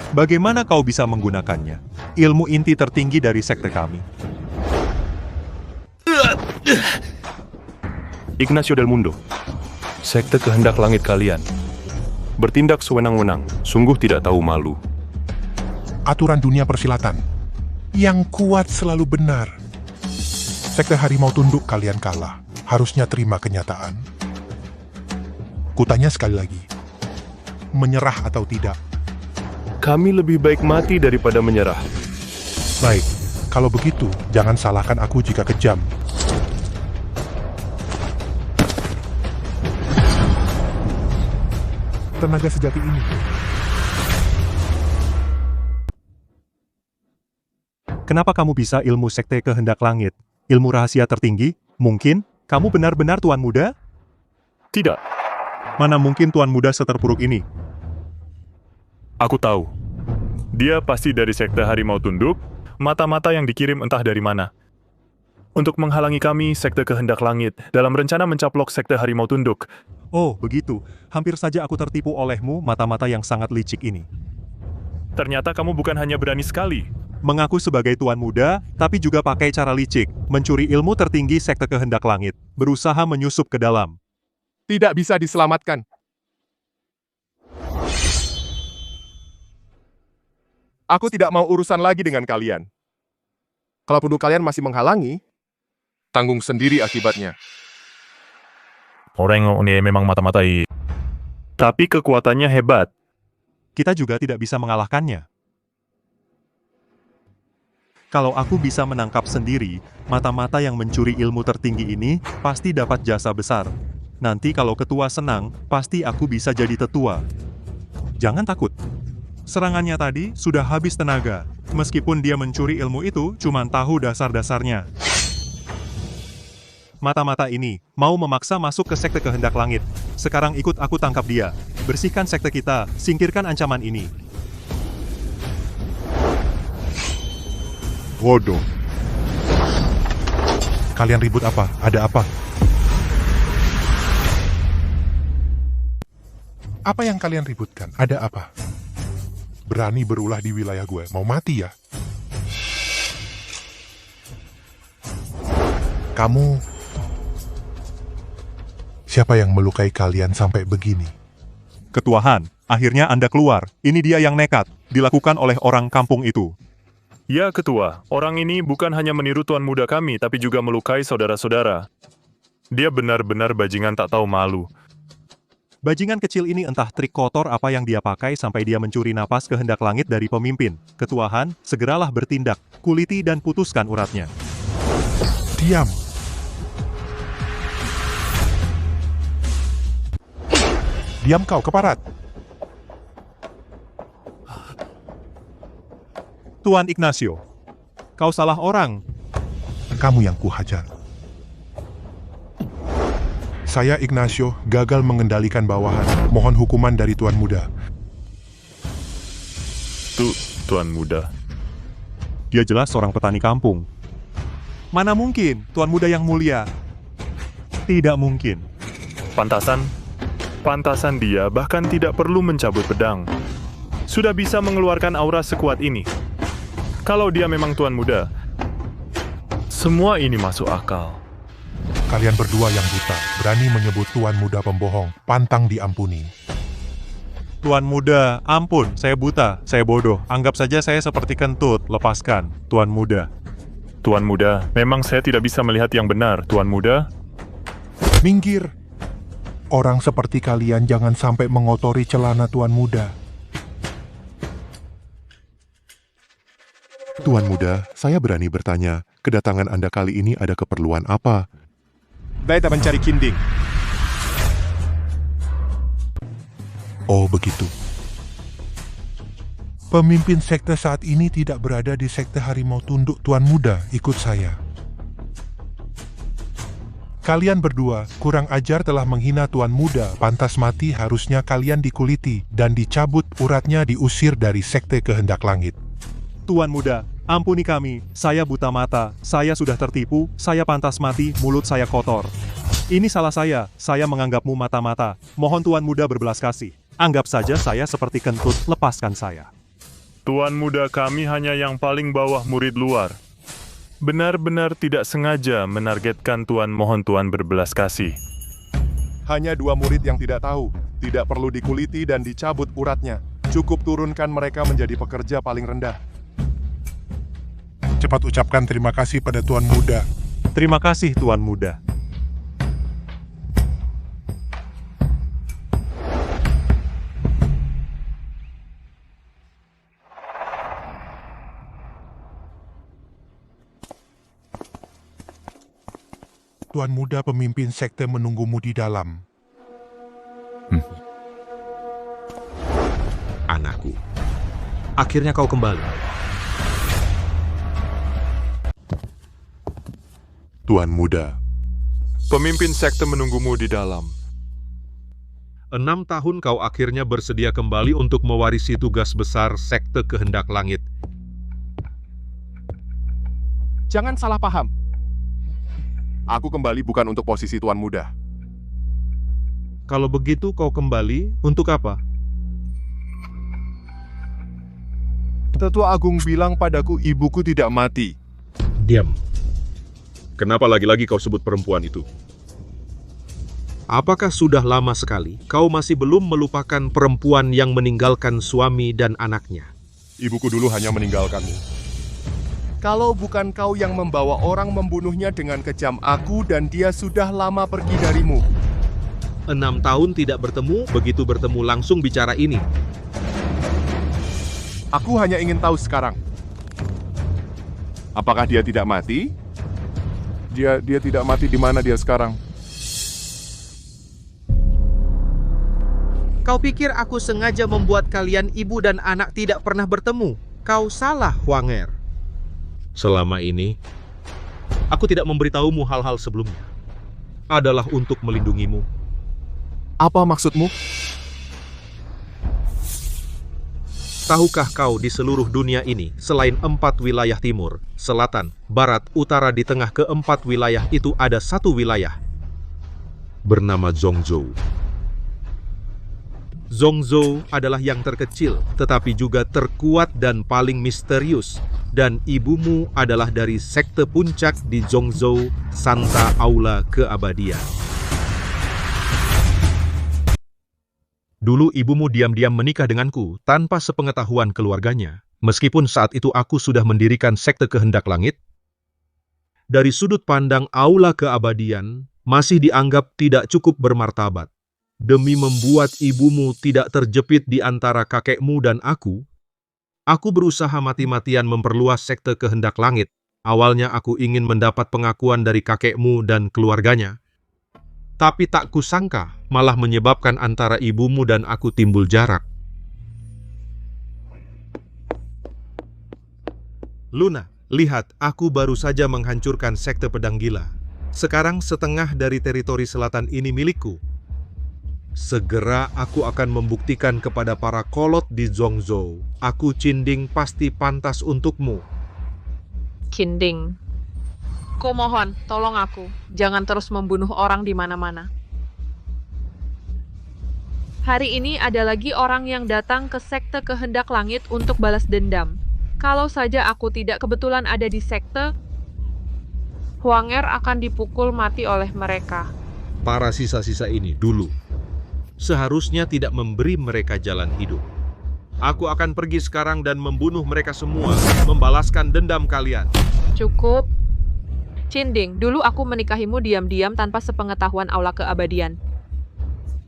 Bagaimana kau bisa menggunakannya? Ilmu inti tertinggi dari sekte kami.
Ignacio Del Mundo. Sekte kehendak langit kalian. Bertindak sewenang-wenang, sungguh tidak tahu malu.
Aturan dunia persilatan. Yang kuat selalu benar. Sekte harimau tunduk kalian kalah. Harusnya terima kenyataan. Kutanya sekali lagi. Menyerah atau tidak?
Kami lebih baik mati daripada menyerah.
Baik, kalau begitu, jangan salahkan aku jika kejam. Tenaga sejati ini. Kenapa kamu bisa ilmu sekte kehendak langit? Ilmu rahasia tertinggi? Mungkin? Kamu benar-benar Tuan Muda?
Tidak.
Mana mungkin Tuan Muda seterpuruk ini?
Aku tahu. Dia pasti dari sekte harimau tunduk, mata-mata yang dikirim entah dari mana. Untuk menghalangi kami, sekte kehendak langit, dalam rencana mencaplok sekte harimau tunduk,
Oh, begitu. Hampir saja aku tertipu olehmu, mata-mata yang sangat licik ini.
Ternyata kamu bukan hanya berani sekali.
Mengaku sebagai tuan muda, tapi juga pakai cara licik, mencuri ilmu tertinggi sekte kehendak langit, berusaha menyusup ke dalam.
Tidak bisa diselamatkan. Aku tidak mau urusan lagi dengan kalian. Kalaupun kalian masih menghalangi, tanggung sendiri akibatnya.
Orang ini memang mata-matai. Tapi kekuatannya hebat.
Kita juga tidak bisa mengalahkannya. Kalau aku bisa menangkap sendiri, mata-mata yang mencuri ilmu tertinggi ini pasti dapat jasa besar. Nanti kalau ketua senang, pasti aku bisa jadi tetua. Jangan takut. Serangannya tadi sudah habis tenaga. Meskipun dia mencuri ilmu itu, cuman tahu dasar-dasarnya. Mata-mata ini mau memaksa masuk ke sekte kehendak langit. Sekarang ikut aku tangkap dia. Bersihkan sekte kita, singkirkan ancaman ini. Bodoh. Kalian ribut apa? Ada apa?
Apa yang kalian ributkan? Ada apa? Berani berulah di wilayah gue. Mau mati ya? Kamu... Siapa yang melukai kalian sampai begini?
Ketua Han, akhirnya Anda keluar. Ini dia yang nekat. Dilakukan oleh orang kampung itu.
Ya, Ketua. Orang ini bukan hanya meniru tuan muda kami, tapi juga melukai saudara-saudara. Dia benar-benar bajingan tak tahu malu.
Bajingan kecil ini entah trik kotor apa yang dia pakai sampai dia mencuri napas kehendak langit dari pemimpin. Ketua Han, segeralah bertindak. Kuliti dan putuskan uratnya.
Diam. Diam kau, keparat.
Tuan Ignacio, kau salah orang.
Kamu yang kuhajar. Saya Ignacio gagal mengendalikan bawahan. Mohon hukuman dari Tuan Muda.
Tuan Muda.
Dia jelas seorang petani kampung. Mana mungkin Tuan Muda yang mulia? Tidak mungkin.
Pantasan dia bahkan tidak perlu mencabut pedang. Sudah bisa mengeluarkan aura sekuat ini. Kalau dia memang Tuan Muda, semua ini masuk akal.
Kalian berdua yang buta, berani menyebut Tuan Muda pembohong, pantang diampuni.
Tuan Muda, ampun, saya buta, saya bodoh. Anggap saja saya seperti kentut, lepaskan, Tuan Muda.
Tuan Muda, memang saya tidak bisa melihat yang benar, Tuan Muda.
Minggir. Orang seperti kalian jangan sampai mengotori celana Tuan Muda.
Tuan Muda, saya berani bertanya, kedatangan Anda kali ini ada keperluan apa?
Beta mencari Kinding.
Oh, begitu. Pemimpin sekte saat ini tidak berada di sekte harimau tunduk Tuan Muda, ikut saya. Kalian berdua kurang ajar telah menghina Tuan Muda, pantas mati harusnya kalian dikuliti dan dicabut uratnya diusir dari sekte kehendak langit.
Tuan Muda, ampuni kami, saya buta mata, saya sudah tertipu, saya pantas mati, mulut saya kotor. Ini salah saya menganggapmu mata-mata, mohon Tuan Muda berbelas kasih. Anggap saja saya seperti kentut, lepaskan saya.
Tuan Muda kami hanya yang paling bawah murid luar. Benar-benar tidak sengaja menargetkan Tuan, mohon Tuan berbelas kasih.
Hanya 2 murid yang tidak tahu, tidak perlu dikuliti dan dicabut uratnya. Cukup turunkan mereka menjadi pekerja paling rendah.
Cepat ucapkan terima kasih pada Tuan Muda.
Terima kasih Tuan Muda.
Tuan Muda pemimpin sekte menunggumu di dalam.
Anakku, akhirnya kau kembali.
Tuan Muda.
Pemimpin sekte menunggumu di dalam.
6 tahun kau akhirnya bersedia kembali untuk mewarisi tugas besar sekte kehendak langit.
Jangan salah paham. Aku kembali bukan untuk posisi Tuan Muda.
Kalau begitu kau kembali, untuk apa?
Tetua Agung bilang padaku ibuku tidak mati.
Diam. Kenapa lagi-lagi kau sebut perempuan itu? Apakah sudah lama sekali kau masih belum melupakan perempuan yang meninggalkan suami dan anaknya?
Ibuku dulu hanya meninggalkanmu. Kalau bukan kau yang membawa orang membunuhnya dengan kejam, aku dan dia sudah lama pergi darimu.
6 tahun tidak bertemu, begitu bertemu langsung bicara ini.
Aku hanya ingin tahu sekarang. Apakah dia tidak mati? Dia tidak mati, di mana dia sekarang?
Kau pikir aku sengaja membuat kalian ibu dan anak tidak pernah bertemu? Kau salah, Huanger. Selama ini, aku tidak memberitahumu hal-hal sebelumnya. Adalah untuk melindungimu.
Apa maksudmu?
Tahukah kau di seluruh dunia ini, selain 4 wilayah timur, selatan, barat, utara, di tengah keempat wilayah itu ada satu wilayah bernama Zhongzhou. Zhongzhou adalah yang terkecil, tetapi juga terkuat dan paling misterius. Dan ibumu adalah dari sekte puncak di Zhongzhou, Santa Aula Keabadian. Dulu ibumu diam-diam menikah denganku tanpa sepengetahuan keluarganya. Meskipun saat itu aku sudah mendirikan sekte kehendak langit, dari sudut pandang Aula Keabadian masih dianggap tidak cukup bermartabat. Demi membuat ibumu tidak terjepit di antara kakekmu dan aku berusaha mati-matian memperluas sekte kehendak langit. Awalnya aku ingin mendapat pengakuan dari kakekmu dan keluarganya. Tapi tak kusangka malah menyebabkan antara ibumu dan aku timbul jarak. Luna, lihat, aku baru saja menghancurkan sekte pedang gila. Sekarang setengah dari teritori selatan ini milikku. Segera aku akan membuktikan kepada para kolot di Zhongzhou. Aku Qinding pasti pantas untukmu.
Qinding, ku mohon, tolong aku. Jangan terus membunuh orang di mana-mana. Hari ini ada lagi orang yang datang ke sekte kehendak langit untuk balas dendam. Kalau saja aku tidak kebetulan ada di sekte, Huanger akan dipukul mati oleh mereka.
Para sisa-sisa ini dulu seharusnya tidak memberi mereka jalan hidup. Aku akan pergi sekarang dan membunuh mereka semua, membalaskan dendam kalian.
Cukup. Qinding, dulu aku menikahimu diam-diam tanpa sepengetahuan Aula Keabadian.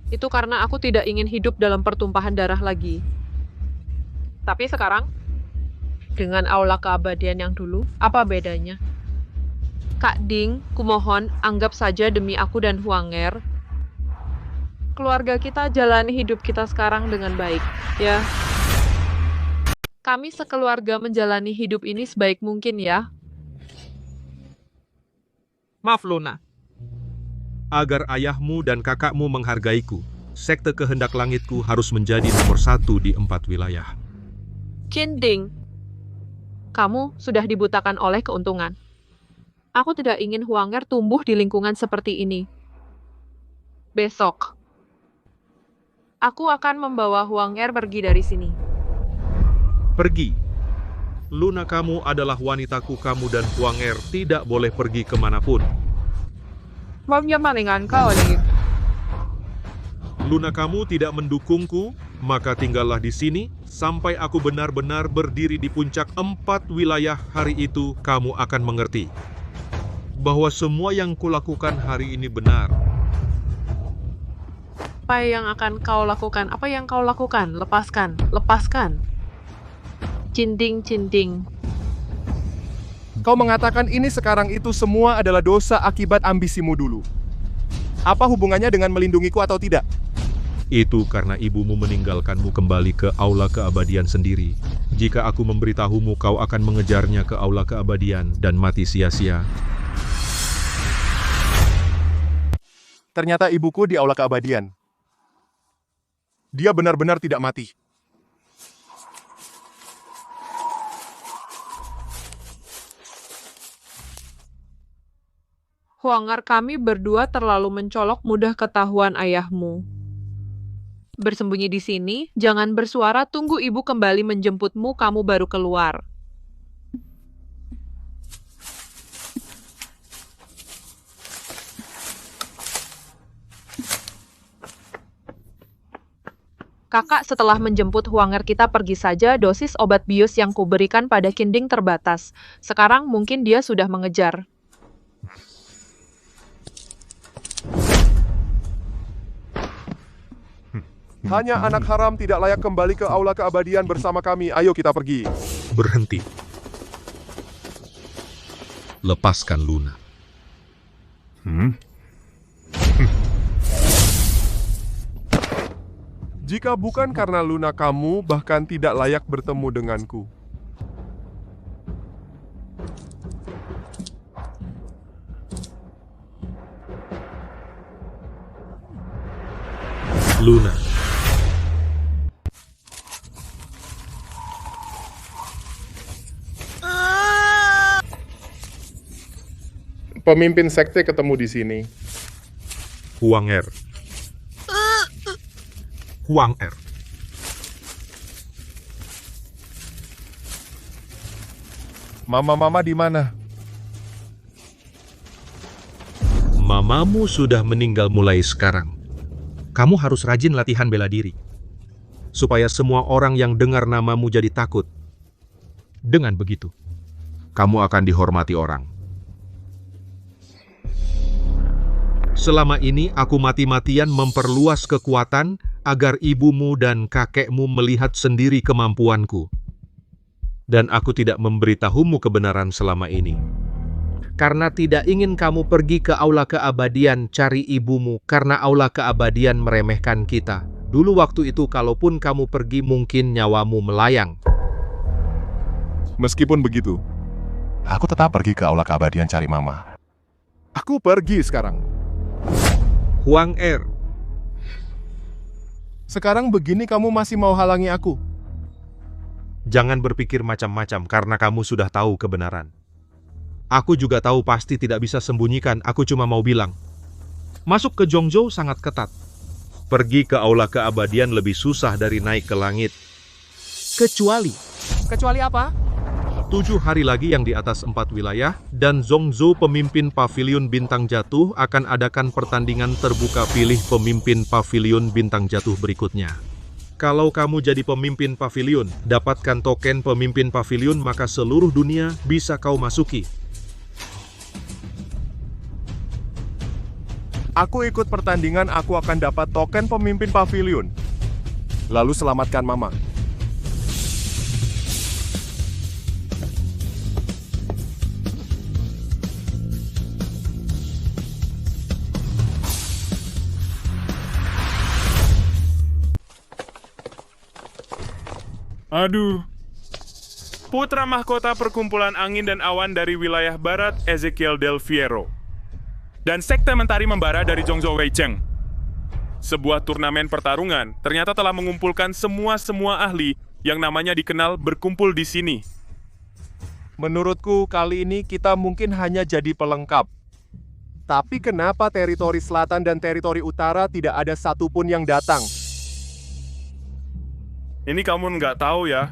Itu karena aku tidak ingin hidup dalam pertumpahan darah lagi. Tapi sekarang, dengan Aula Keabadian yang dulu, apa bedanya? Kak Ding, kumohon, anggap saja demi aku dan Huanger, keluarga kita jalani hidup kita sekarang dengan baik, ya. Kami sekeluarga menjalani hidup ini sebaik mungkin, ya.
Maaf, Luna. Agar ayahmu dan kakakmu menghargaiku, sekte kehendak langitku harus menjadi nomor 1 di 4 wilayah.
Qinding, kamu sudah dibutakan oleh keuntungan. Aku tidak ingin Huanger tumbuh di lingkungan seperti ini. Besok, aku akan membawa Huanger pergi dari sini.
Pergi. Luna, kamu adalah wanitaku, kamu dan Huanger tidak boleh pergi kemanapun. Luna, kamu tidak mendukungku, maka tinggallah di sini sampai aku benar-benar berdiri di puncak 4 wilayah. Hari itu kamu akan mengerti bahwa semua yang kulakukan hari ini benar.
Apa yang akan kau lakukan? Apa yang kau lakukan? Lepaskan, lepaskan. Qinding, Qinding.
Kau mengatakan ini sekarang itu semua adalah dosa akibat ambisimu dulu. Apa hubungannya dengan melindungiku atau tidak?
Itu karena ibumu meninggalkanmu kembali ke Aula Keabadian sendiri. Jika aku memberitahumu, kau akan mengejarnya ke Aula Keabadian dan mati sia-sia.
Ternyata ibuku di Aula Keabadian. Dia benar-benar tidak mati.
Huangar, kami berdua terlalu mencolok, mudah ketahuan ayahmu. Bersembunyi di sini, jangan bersuara, tunggu ibu kembali menjemputmu, kamu baru keluar. Kakak, setelah menjemput Huangar kita pergi saja, dosis obat bius yang kuberikan pada Kinding terbatas. Sekarang mungkin dia sudah mengejar.
Hanya anak haram tidak layak kembali ke aula keabadian bersama kami. Ayo kita pergi.
Berhenti. Lepaskan Luna.
Jika bukan karena Luna, kamu bahkan tidak layak bertemu denganku.
Luna.
Pemimpin sekte ketemu di sini.
Huangar. Huangar.
Mama di mana?
Mamamu sudah meninggal mulai sekarang. Kamu harus rajin latihan bela diri. Supaya semua orang yang dengar namamu jadi takut. Dengan begitu, kamu akan dihormati orang. Selama ini aku mati-matian memperluas kekuatan agar ibumu dan kakekmu melihat sendiri kemampuanku. Dan aku tidak memberitahumu kebenaran selama ini. Karena tidak ingin kamu pergi ke aula keabadian cari ibumu, karena aula keabadian meremehkan kita. Dulu waktu itu kalaupun kamu pergi mungkin nyawamu melayang.
Meskipun begitu,
Aku tetap pergi ke aula keabadian cari mama.
aku pergi sekarang.
Huangar.
Sekarang begini kamu masih mau halangi aku?
Jangan berpikir macam-macam karena kamu sudah tahu kebenaran. Aku juga tahu pasti tidak bisa sembunyikan, aku cuma mau bilang. Masuk ke Zhongzhou sangat ketat. Pergi ke aula keabadian lebih susah dari naik ke langit. Kecuali apa? 7 hari lagi yang di atas 4 wilayah, dan Zhongzhou pemimpin pavilion bintang jatuh akan adakan pertandingan terbuka pilih pemimpin pavilion bintang jatuh berikutnya. Kalau kamu jadi pemimpin pavilion, dapatkan token pemimpin pavilion, maka seluruh dunia bisa kau masuki.
Aku ikut pertandingan, aku akan dapat token pemimpin pavilion. Lalu selamatkan Mama.
Aduh. Putra mahkota perkumpulan angin dan awan dari wilayah barat Ezekiel Del Fierro. Dan sekte mentari membara dari Zhongzhou Weicheng. Sebuah turnamen pertarungan ternyata telah mengumpulkan semua ahli yang namanya dikenal berkumpul di sini.
Menurutku kali ini kita mungkin hanya jadi pelengkap. Tapi kenapa teritori selatan dan teritori utara tidak ada satupun yang datang?
Ini kamu nggak tahu ya.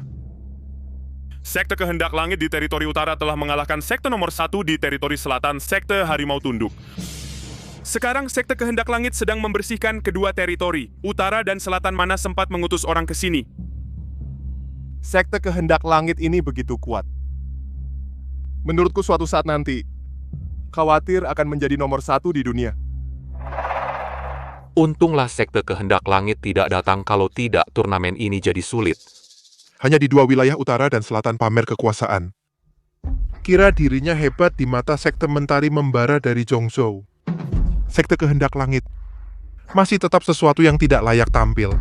Sekte Kehendak Langit di teritori utara telah mengalahkan sekte nomor 1 di teritori selatan, sekte Harimau Tunduk. Sekarang sekte Kehendak Langit sedang membersihkan kedua teritori. Utara dan selatan mana sempat mengutus orang ke sini.
Sekte Kehendak Langit ini begitu kuat. Menurutku suatu saat nanti, khawatir akan menjadi nomor 1 di dunia.
Untunglah sekte Kehendak Langit tidak datang, kalau tidak turnamen ini jadi sulit.
Hanya di 2 wilayah utara dan selatan pamer kekuasaan. Kira dirinya hebat di mata sekte mentari membara dari Zhongzhou. Sekte Kehendak Langit masih tetap sesuatu yang tidak layak tampil.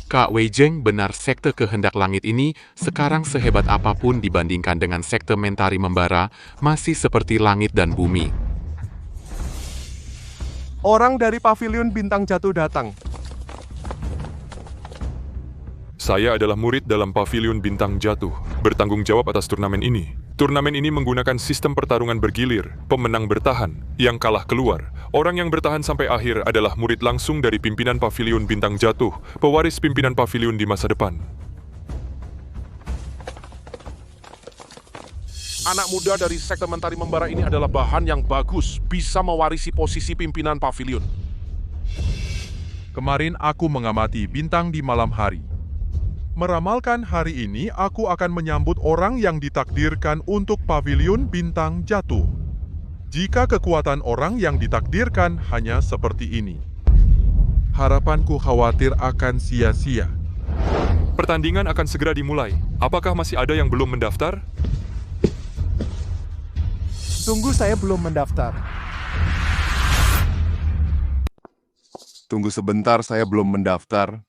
Kak Weijeng, benar sekte Kehendak Langit ini sekarang sehebat apapun dibandingkan dengan sekte mentari membara, masih seperti langit dan bumi.
Orang dari pavilion bintang jatuh datang.
Saya adalah murid dalam pavilion bintang jatuh, bertanggung jawab atas turnamen ini. Turnamen ini menggunakan sistem pertarungan bergilir, pemenang bertahan, yang kalah keluar. Orang yang bertahan sampai akhir adalah murid langsung dari pimpinan Paviliun Bintang Jatuh, pewaris pimpinan paviliun di masa depan.
Anak muda dari sekte Mentari Membara ini adalah bahan yang bagus, bisa mewarisi posisi pimpinan paviliun.
Kemarin aku mengamati bintang di malam hari. Meramalkan hari ini aku akan menyambut orang yang ditakdirkan untuk paviliun bintang jatuh. Jika kekuatan orang yang ditakdirkan hanya seperti ini, harapanku khawatir akan sia-sia.
Pertandingan akan segera dimulai. Apakah masih ada yang belum mendaftar?
Tunggu, saya belum mendaftar.
Tunggu sebentar, saya belum mendaftar.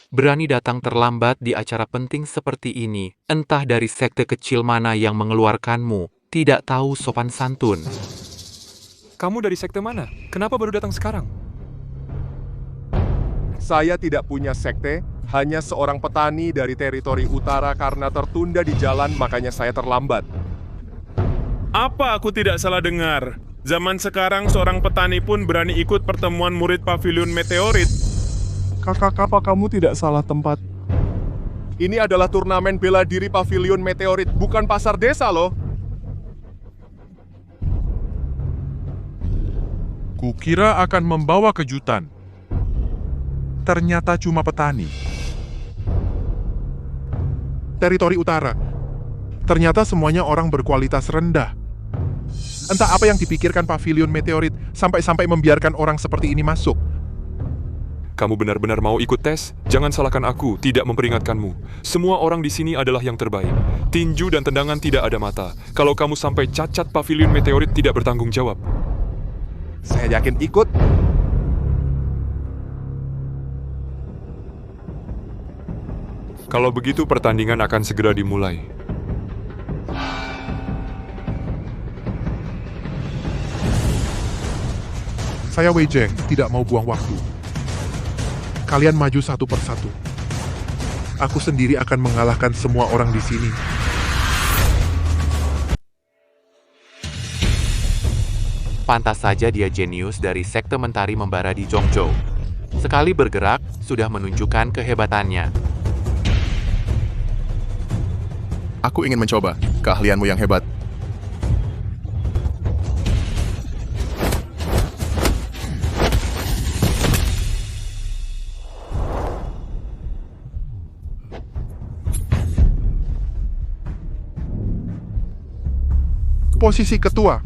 Berani datang terlambat di acara penting seperti ini, entah dari sekte kecil mana yang mengeluarkanmu, tidak tahu sopan santun.
Kamu dari sekte mana? Kenapa baru datang sekarang?
Saya tidak punya sekte, hanya seorang petani dari teritori utara karena tertunda di jalan, makanya saya terlambat.
Apa aku tidak salah dengar? Zaman sekarang seorang petani pun berani ikut pertemuan murid Paviliun Meteorit.
Kakak, apa kamu tidak salah tempat? Ini adalah turnamen bela diri Paviliun Meteorit, bukan pasar desa loh.
Kukira akan membawa kejutan. Ternyata cuma petani.
Teritori utara. Ternyata semuanya orang berkualitas rendah. Entah apa yang dipikirkan Paviliun Meteorit sampai-sampai membiarkan orang seperti ini masuk.
Kamu benar-benar mau ikut tes? Jangan salahkan aku, tidak memperingatkanmu. Semua orang di sini adalah yang terbaik. Tinju dan tendangan tidak ada mata. Kalau kamu sampai cacat, Paviliun Meteorit tidak bertanggung jawab.
Saya yakin ikut.
Kalau begitu pertandingan akan segera dimulai.
Saya Wei Zheng, tidak mau buang waktu. Kalian maju satu persatu. Aku sendiri akan mengalahkan semua orang di sini.
Pantas saja dia jenius dari sekte Mentari Membara di Zhongzhou. Sekali bergerak, sudah menunjukkan kehebatannya.
Aku ingin mencoba keahlianmu yang hebat.
Posisi ketua.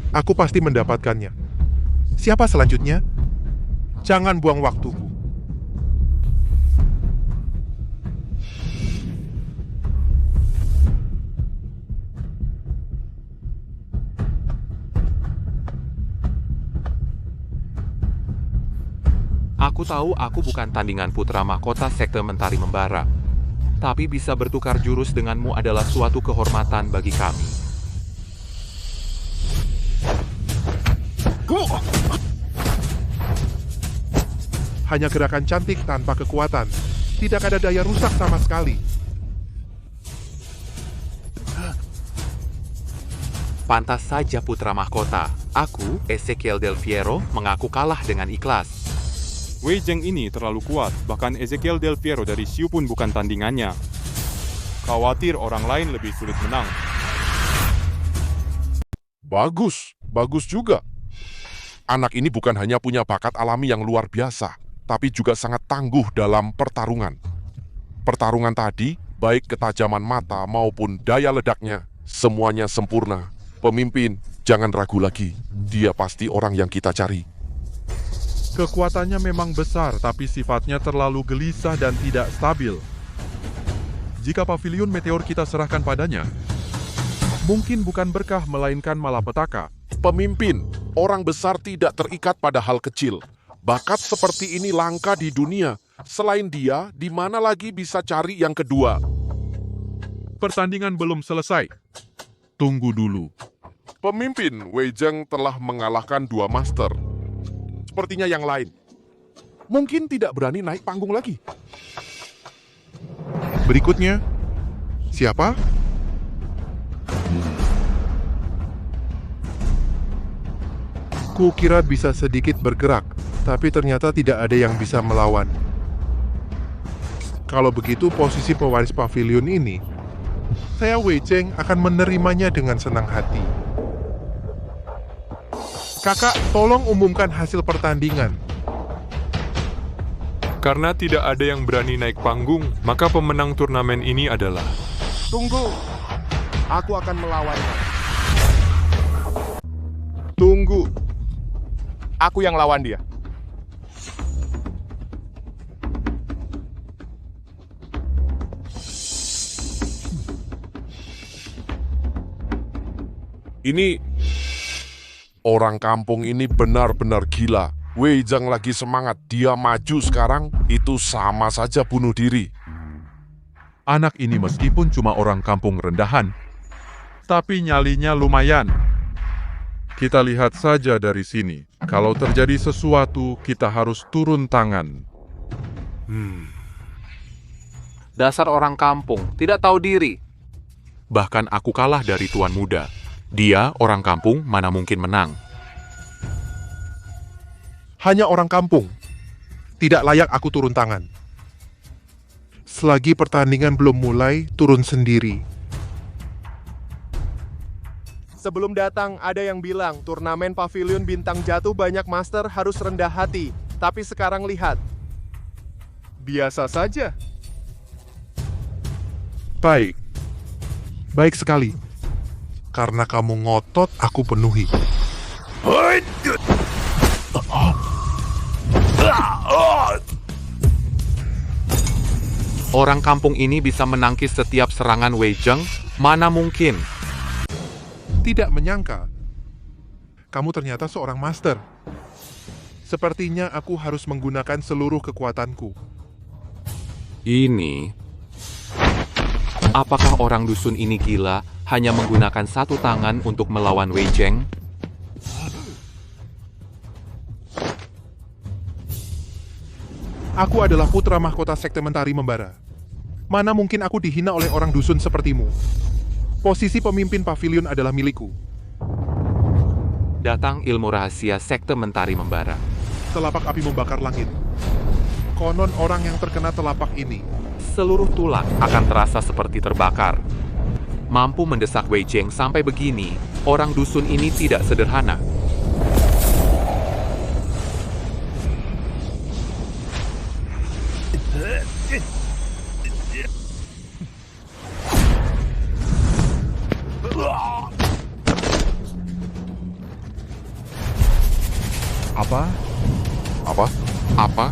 Aku pasti mendapatkannya. Siapa selanjutnya? Jangan buang waktuku.
Aku tahu aku bukan tandingan putra mahkota sekte Mentari Membara. Tapi bisa bertukar jurus denganmu adalah suatu kehormatan bagi kami.
Hanya gerakan cantik tanpa kekuatan. Tidak ada daya rusak sama sekali.
Pantas saja putra mahkota. Aku, Ezekiel Del Fiero, mengaku kalah dengan ikhlas.
Wei Zheng ini terlalu kuat, bahkan Ezekiel Del Fiero dari Xiu pun bukan tandingannya. Khawatir orang lain lebih sulit menang.
Bagus, bagus juga. Anak ini bukan hanya punya bakat alami yang luar biasa, tapi juga sangat tangguh dalam pertarungan. Pertarungan tadi, baik ketajaman mata maupun daya ledaknya, semuanya sempurna. Pemimpin, jangan ragu lagi. Dia pasti orang yang kita cari.
Kekuatannya memang besar, tapi sifatnya terlalu gelisah dan tidak stabil. Jika paviliun meteor kita serahkan padanya, mungkin bukan berkah melainkan malapetaka.
Pemimpin, orang besar tidak terikat pada hal kecil. Bakat seperti ini langka di dunia. Selain dia, di mana lagi bisa cari yang kedua?
Pertandingan belum selesai.
Tunggu dulu.
Pemimpin Wei Zheng telah mengalahkan 2 master. Sepertinya yang lain mungkin tidak berani naik panggung lagi.
Berikutnya, siapa? Kukira bisa sedikit bergerak, tapi ternyata tidak ada yang bisa melawan. Kalau begitu posisi pewaris pavilion ini, saya Wei Zheng akan menerimanya dengan senang hati. Kakak, tolong umumkan hasil pertandingan.
Karena tidak ada yang berani naik panggung, maka pemenang turnamen ini adalah...
Tunggu, aku akan melawannya. Tunggu, aku yang lawan dia.
Ini orang kampung ini benar-benar gila. Wei Zheng lagi semangat, dia maju sekarang, itu sama saja bunuh diri.
Anak ini meskipun cuma orang kampung rendahan, tapi nyalinya lumayan. Kita lihat saja dari sini. Kalau terjadi sesuatu, kita harus turun tangan.
Dasar orang kampung, tidak tahu diri. Bahkan aku kalah dari tuan muda. Dia, orang kampung, mana mungkin menang.
Hanya orang kampung. Tidak layak aku turun tangan. Selagi pertandingan belum mulai, turun sendiri.
Sebelum datang, ada yang bilang turnamen pavilion bintang jatuh banyak master harus rendah hati. Tapi sekarang lihat. Biasa saja.
Baik. Baik sekali. Karena kamu ngotot, aku penuhi.
Orang kampung ini bisa menangkis setiap serangan Wei Zheng? Mana mungkin?
Tidak menyangka. Kamu ternyata seorang master. Sepertinya aku harus menggunakan seluruh kekuatanku.
Ini... Apakah orang dusun ini gila hanya menggunakan satu tangan untuk melawan Wei Zheng?
Aku adalah putra mahkota Sekte Mentari Membara. Mana mungkin aku dihina oleh orang dusun sepertimu? Posisi pemimpin pavilion adalah milikku.
Datang ilmu rahasia Sekte Mentari Membara.
Telapak api membakar langit. Konon orang yang terkena telapak ini,
seluruh tulang akan terasa seperti terbakar. Mampu mendesak Wei Zheng sampai begini, orang dusun ini tidak sederhana. Apa?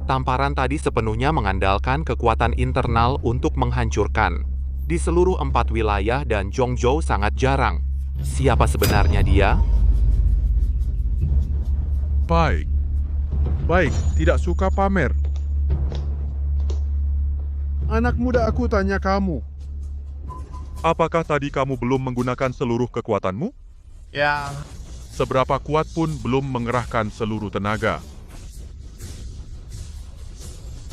Tamparan tadi sepenuhnya mengandalkan kekuatan internal untuk menghancurkan. Di seluruh 4 wilayah dan Zhongzhou sangat jarang. Siapa sebenarnya dia?
Baik, tidak suka pamer. Anak muda, aku tanya kamu. Apakah tadi kamu belum menggunakan seluruh kekuatanmu?
Ya.
Seberapa kuat pun belum mengerahkan seluruh tenaga.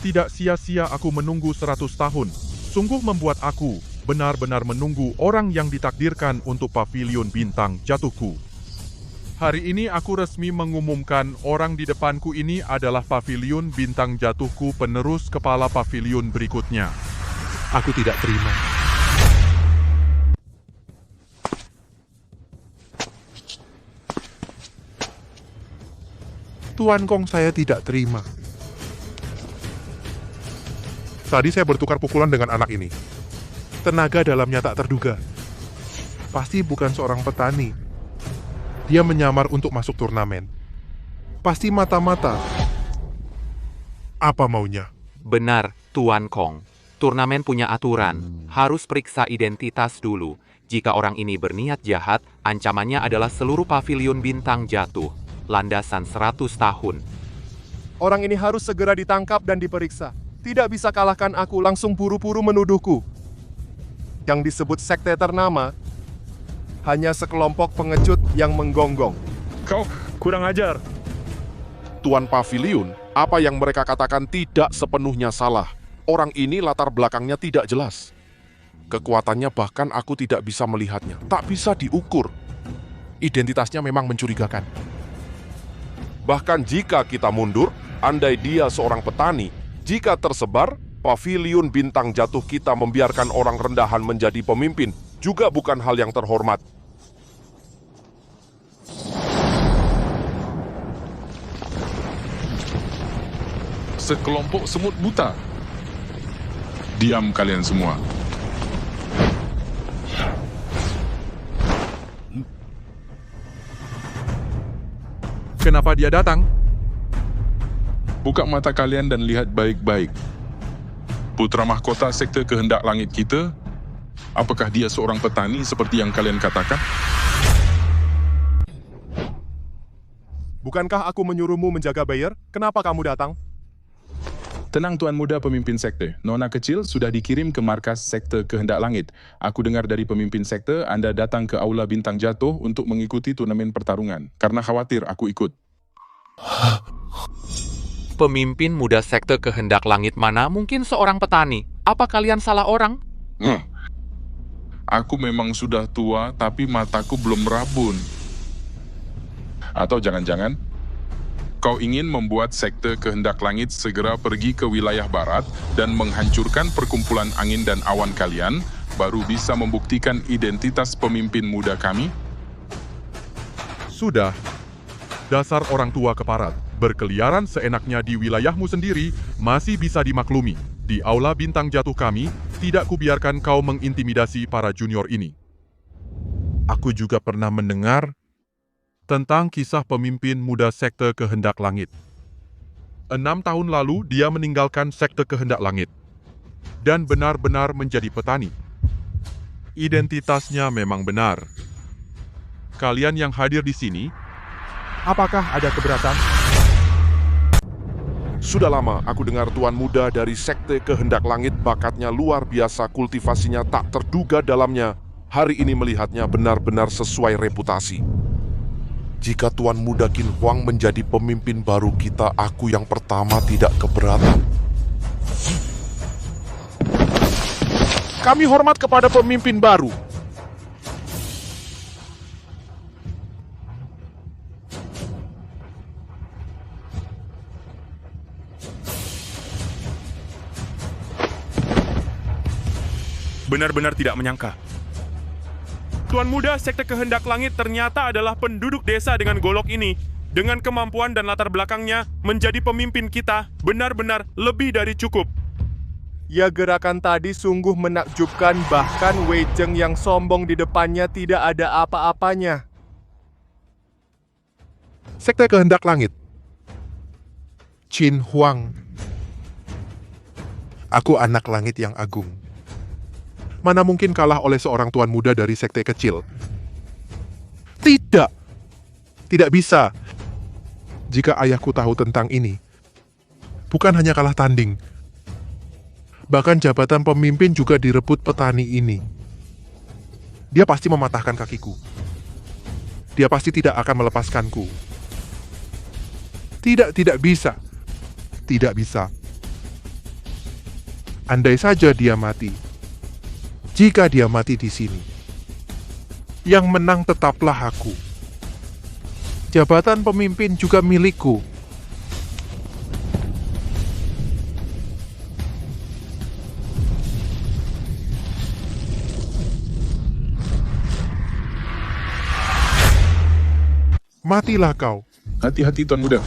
Tidak sia-sia aku menunggu 100 tahun. Sungguh membuat aku benar-benar menunggu orang yang ditakdirkan untuk pavilion bintang jatuhku. Hari ini aku resmi mengumumkan orang di depanku ini adalah pavilion bintang jatuhku penerus kepala pavilion berikutnya.
Aku tidak terima. Tuan Kong, saya tidak terima. Tadi saya bertukar pukulan dengan anak ini. Tenaga dalamnya tak terduga. Pasti bukan seorang petani. Dia menyamar untuk masuk turnamen. Pasti mata-mata. Apa maunya?
Benar, Tuan Kong. Turnamen punya aturan. Harus periksa identitas dulu. Jika orang ini berniat jahat, ancamannya adalah seluruh pavilion bintang jatuh. Landasan 100 tahun.
Orang ini harus segera ditangkap dan diperiksa. tidak bisa kalahkan aku langsung buru-buru menuduhku. Yang disebut sekte ternama hanya sekelompok pengecut yang menggonggong.
Kau kurang ajar.
Tuan Pavilion, apa yang mereka katakan tidak sepenuhnya salah. Orang ini latar belakangnya tidak jelas. Kekuatannya bahkan aku tidak bisa melihatnya, tak bisa diukur. Identitasnya memang mencurigakan. Bahkan jika kita mundur, andai dia seorang petani, jika tersebar, Pavilion bintang jatuh kita membiarkan orang rendahan menjadi pemimpin, juga bukan hal yang terhormat.
Sekelompok semut buta. Diam kalian semua.
Kenapa dia datang?
Buka mata kalian dan lihat baik-baik. Putra mahkota sekte kehendak langit kita, apakah dia seorang petani seperti yang kalian katakan?
Bukankah aku menyuruhmu menjaga Bayer? Kenapa kamu datang?
Tenang Tuan Muda pemimpin sekte, Nona kecil sudah dikirim ke markas sekte kehendak langit. Aku dengar dari pemimpin sekte Anda datang ke Aula Bintang Jatuh untuk mengikuti turnamen pertarungan. Karena khawatir aku ikut.
Pemimpin muda sekte kehendak langit mana mungkin seorang petani? Apa kalian salah orang?
Aku memang sudah tua, tapi mataku belum rabun. Atau jangan-jangan kau ingin membuat sekte kehendak langit segera pergi ke wilayah barat dan menghancurkan perkumpulan angin dan awan kalian, baru bisa membuktikan identitas pemimpin muda kami?
Sudah. Dasar orang tua keparat, berkeliaran seenaknya di wilayahmu sendiri masih bisa dimaklumi. Di Aula Bintang Jatuh kami, tidak kubiarkan kau mengintimidasi para junior ini. Aku juga pernah mendengar tentang kisah pemimpin muda sekte kehendak langit. 6 tahun lalu dia meninggalkan sekte kehendak langit dan benar-benar menjadi petani. Identitasnya memang benar. Kalian yang hadir di sini, apakah ada keberatan?
Sudah lama aku dengar Tuan Muda dari sekte kehendak langit bakatnya luar biasa, kultivasinya tak terduga dalamnya. Hari ini melihatnya benar-benar sesuai reputasi. Jika Tuan Muda Qin Huang menjadi pemimpin baru kita, aku yang pertama tidak keberatan. Kami hormat kepada pemimpin baru.
Benar-benar tidak menyangka. Tuan Muda sekte kehendak langit ternyata adalah penduduk desa dengan golok ini. Dengan kemampuan dan latar belakangnya menjadi pemimpin kita, benar-benar lebih dari cukup.
Ya, gerakan tadi sungguh menakjubkan, bahkan Wei Zheng yang sombong di depannya tidak ada apa-apanya.
Sekte kehendak langit. Qin Huang. Aku anak langit yang agung. Mana mungkin kalah oleh seorang tuan muda dari sekte kecil? Tidak. Tidak bisa. Jika ayahku tahu tentang ini, bukan hanya kalah tanding, bahkan jabatan pemimpin juga direbut petani ini. Dia pasti mematahkan kakiku. Dia pasti tidak akan melepaskanku. Tidak bisa. Tidak bisa. Andai saja dia mati. Jika dia mati di sini, yang menang tetaplah aku. Jabatan pemimpin juga milikku. Matilah kau.
Hati-hati Tuan Muda.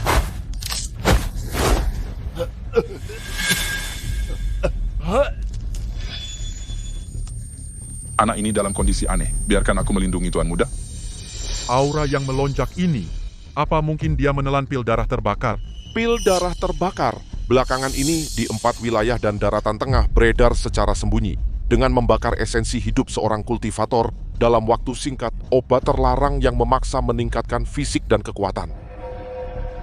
Anak ini dalam kondisi aneh. Biarkan aku melindungi Tuan Muda.
Aura yang melonjak ini, apa mungkin dia menelan pil darah terbakar?
Pil darah terbakar. Belakangan ini di 4 wilayah dan daratan tengah beredar secara sembunyi. Dengan membakar esensi hidup seorang kultivator dalam waktu singkat, obat terlarang yang memaksa meningkatkan fisik dan kekuatan.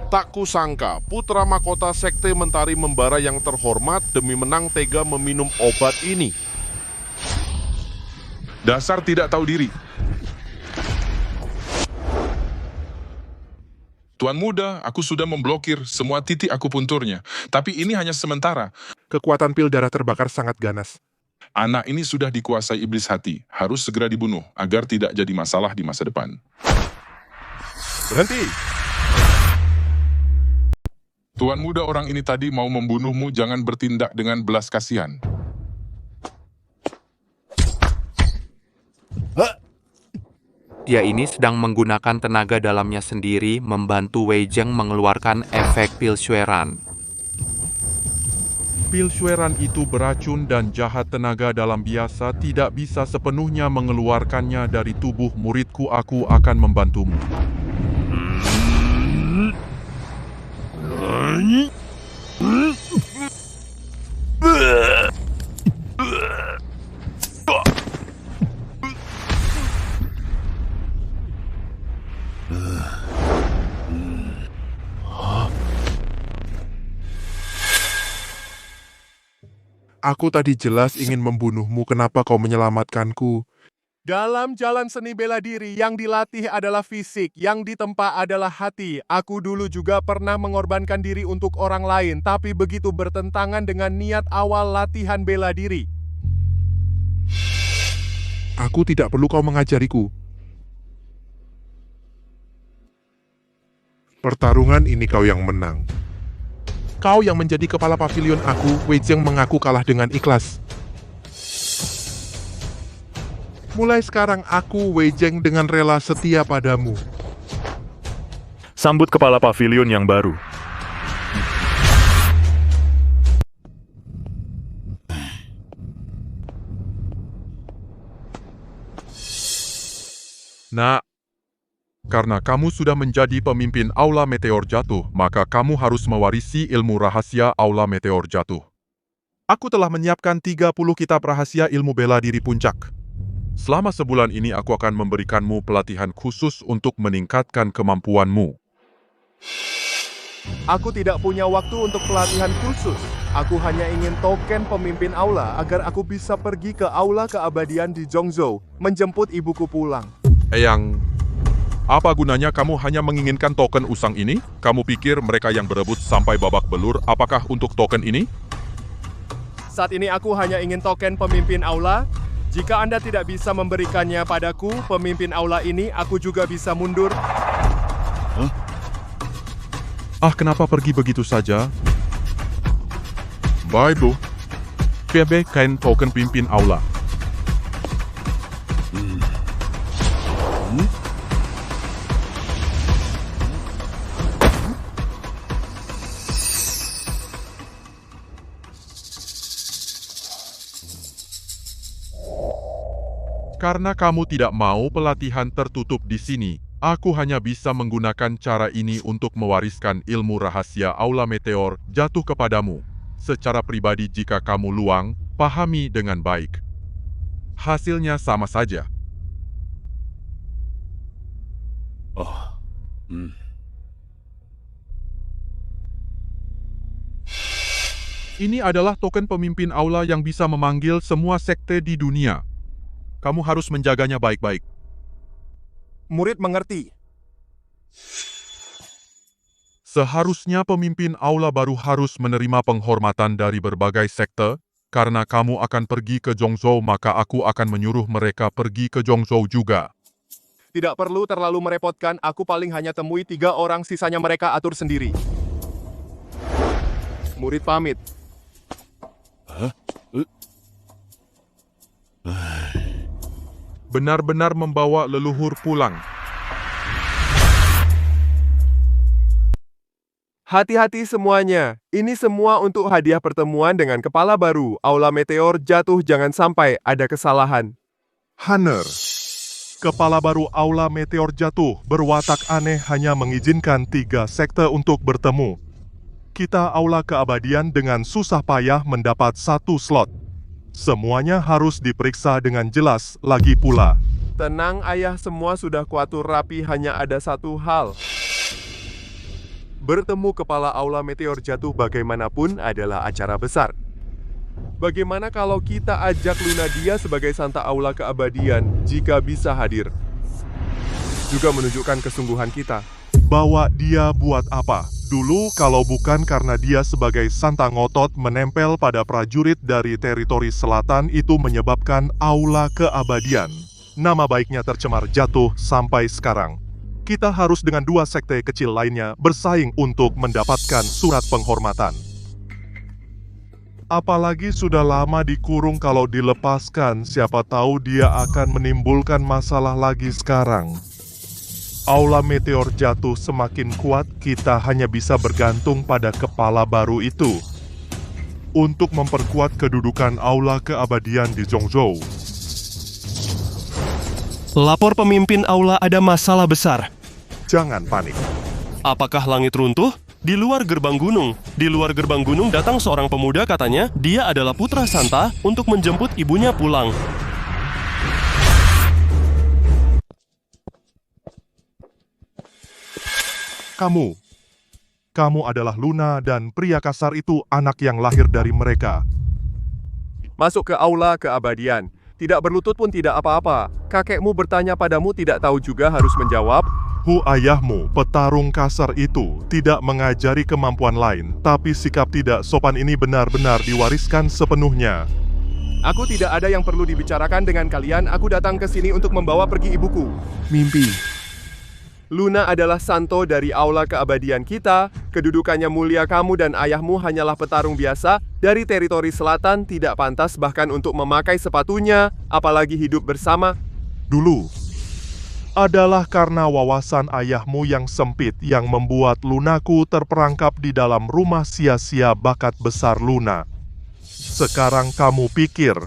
Tak kusangka, putra mahkota Sekte Mentari Membara yang terhormat demi menang tega meminum obat ini.
Dasar tidak tahu diri. Tuan Muda, aku sudah memblokir semua titik akupunturnya. Tapi ini hanya sementara.
Kekuatan pil darah terbakar sangat ganas.
Anak ini sudah dikuasai iblis hati. Harus segera dibunuh agar tidak jadi masalah di masa depan.
Berhenti!
Tuan Muda, orang ini tadi mau membunuhmu, jangan bertindak dengan belas kasihan.
Dia ini sedang menggunakan tenaga dalamnya sendiri membantu Wei Zheng mengeluarkan efek pil Shueran.
Pil Shueran itu beracun dan jahat. Tenaga dalam biasa tidak bisa sepenuhnya mengeluarkannya dari tubuh muridku. Aku akan membantumu. Aku tadi jelas ingin membunuhmu. Kenapa kau menyelamatkanku?
Dalam jalan seni bela diri, yang dilatih adalah fisik, yang ditempa adalah hati. Aku dulu juga pernah mengorbankan diri untuk orang lain, tapi begitu bertentangan dengan niat awal latihan bela diri.
Aku tidak perlu kau mengajariku. Pertarungan ini kau yang menang. Kau yang menjadi kepala pavilion aku. Wei Zheng mengaku kalah dengan ikhlas. Mulai sekarang aku, Wei Zheng, dengan rela setia padamu.
Sambut kepala pavilion yang baru.
Nak, karena kamu sudah menjadi pemimpin Aula Meteor Jatuh, maka kamu harus mewarisi ilmu rahasia Aula Meteor Jatuh. Aku telah menyiapkan 30 kitab rahasia ilmu bela diri puncak. Selama sebulan ini aku akan memberikanmu pelatihan khusus untuk meningkatkan kemampuanmu.
Aku tidak punya waktu untuk pelatihan khusus. Aku hanya ingin token pemimpin aula agar aku bisa pergi ke aula keabadian di Zhongzhou, menjemput ibuku pulang.
Eyang, apa gunanya kamu hanya menginginkan token usang ini? Kamu pikir mereka yang berebut sampai babak belur apakah untuk token ini?
Saat ini aku hanya ingin token pemimpin aula. Jika Anda tidak bisa memberikannya padaku, pemimpin aula ini, aku juga bisa mundur.
Kenapa pergi begitu saja? Bye, Bu. PB kain token pimpin aula. Karena kamu tidak mau pelatihan tertutup di sini, aku hanya bisa menggunakan cara ini untuk mewariskan ilmu rahasia Aula Meteor Jatuh kepadamu. Secara pribadi jika kamu luang, pahami dengan baik. Hasilnya sama saja. Ini adalah token pemimpin aula yang bisa memanggil semua sekte di dunia. Kamu harus menjaganya baik-baik.
Murid mengerti.
Seharusnya pemimpin aula baru harus menerima penghormatan dari berbagai sekte. Karena kamu akan pergi ke Zhongzhou, maka aku akan menyuruh mereka pergi ke Zhongzhou juga.
Tidak perlu terlalu merepotkan, aku paling hanya temui 3 orang, sisanya mereka atur sendiri. Murid pamit.
Benar-benar membawa leluhur pulang.
Hati-hati semuanya. Ini semua untuk hadiah pertemuan dengan kepala baru. Aula Meteor Jatuh, jangan sampai ada kesalahan.
Hanner, kepala baru Aula Meteor Jatuh berwatak aneh hanya mengizinkan 3 sekte untuk bertemu. Kita Aula Keabadian dengan susah payah mendapat 1 slot. Semuanya harus diperiksa dengan jelas lagi pula.
Tenang ayah, semua sudah kuatur rapi, hanya ada satu hal. Bertemu kepala aula meteor jatuh bagaimanapun adalah acara besar. Bagaimana kalau kita ajak Lunadia sebagai Santa Aula Keabadian jika bisa hadir? Juga menunjukkan kesungguhan kita.
Bawa dia buat apa? Dulu kalau bukan karena dia sebagai Santa ngotot menempel pada prajurit dari teritori selatan itu menyebabkan Aula Keabadian. Nama baiknya tercemar jatuh sampai sekarang. Kita harus dengan dua sekte kecil lainnya bersaing untuk mendapatkan surat penghormatan. Apalagi sudah lama dikurung, kalau dilepaskan siapa tahu dia akan menimbulkan masalah lagi sekarang. Aula meteor jatuh semakin kuat, kita hanya bisa bergantung pada kepala baru itu untuk memperkuat kedudukan Aula Keabadian di Zhongzhou.
Lapor pemimpin aula ada masalah besar.
Jangan panik.
Apakah langit runtuh? Di luar gerbang gunung. Di luar gerbang gunung datang seorang pemuda, katanya dia adalah putra Santa untuk menjemput ibunya pulang.
Kamu adalah Luna dan pria kasar itu anak yang lahir dari mereka.
Masuk ke Aula Keabadian. Tidak berlutut pun tidak apa-apa. Kakekmu bertanya padamu, tidak tahu juga harus menjawab.
Ayahmu, petarung kasar itu, tidak mengajari kemampuan lain, tapi sikap tidak sopan ini benar-benar diwariskan sepenuhnya.
Aku tidak ada yang perlu dibicarakan dengan kalian, aku datang ke sini untuk membawa pergi ibuku.
Mimpi.
Luna adalah santo dari Aula Keabadian kita, kedudukannya mulia. Kamu dan ayahmu hanyalah petarung biasa dari teritori selatan, tidak pantas bahkan untuk memakai sepatunya, apalagi hidup bersama.
Dulu, adalah karena wawasan ayahmu yang sempit yang membuat Lunaku terperangkap di dalam rumah sia-sia bakat besar Luna. Sekarang kamu pikir,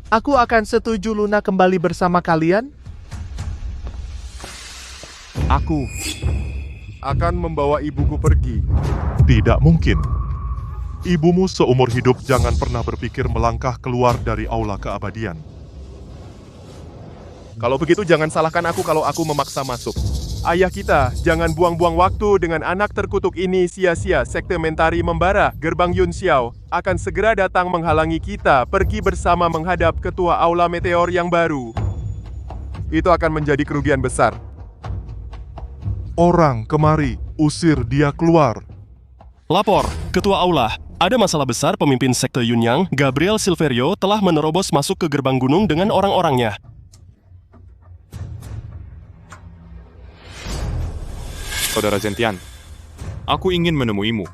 Aku akan setuju Luna kembali bersama kalian?
Aku akan membawa ibuku pergi.
Tidak mungkin. Ibumu seumur hidup jangan pernah berpikir melangkah keluar dari Aula Keabadian.
Kalau begitu jangan salahkan aku kalau aku memaksa masuk. Ayah kita, jangan buang-buang waktu dengan anak terkutuk ini sia-sia. Sekte Mentari membara, gerbang Yun Xiao akan segera datang menghalangi kita pergi bersama menghadap ketua Aula Meteor yang baru. Itu akan menjadi kerugian besar.
Orang kemari, usir dia keluar.
Lapor, Ketua Aula. Ada masalah besar. Pemimpin Sekte Yunyang, Gabriel Silverio, telah menerobos masuk ke gerbang gunung dengan orang-orangnya.
Saudara Zentian, aku ingin menemuimu,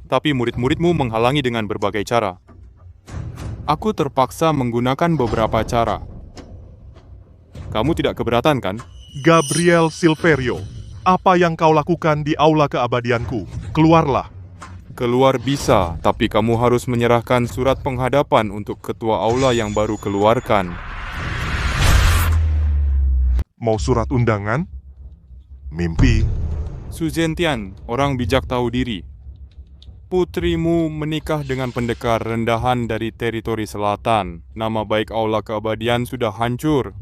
tapi murid-muridmu menghalangi dengan berbagai cara. Aku terpaksa menggunakan beberapa cara. Kamu tidak keberatan, kan?
Gabriel Silverio, apa yang kau lakukan di Aula Keabadianku? Keluarlah.
Keluar bisa, tapi kamu harus menyerahkan surat penghadapan untuk ketua aula yang baru keluarkan.
Mau surat undangan? Mimpi.
Su Zentian, orang bijak tahu diri. Putrimu menikah dengan pendekar rendahan dari teritori selatan. Nama baik Aula Keabadian sudah hancur.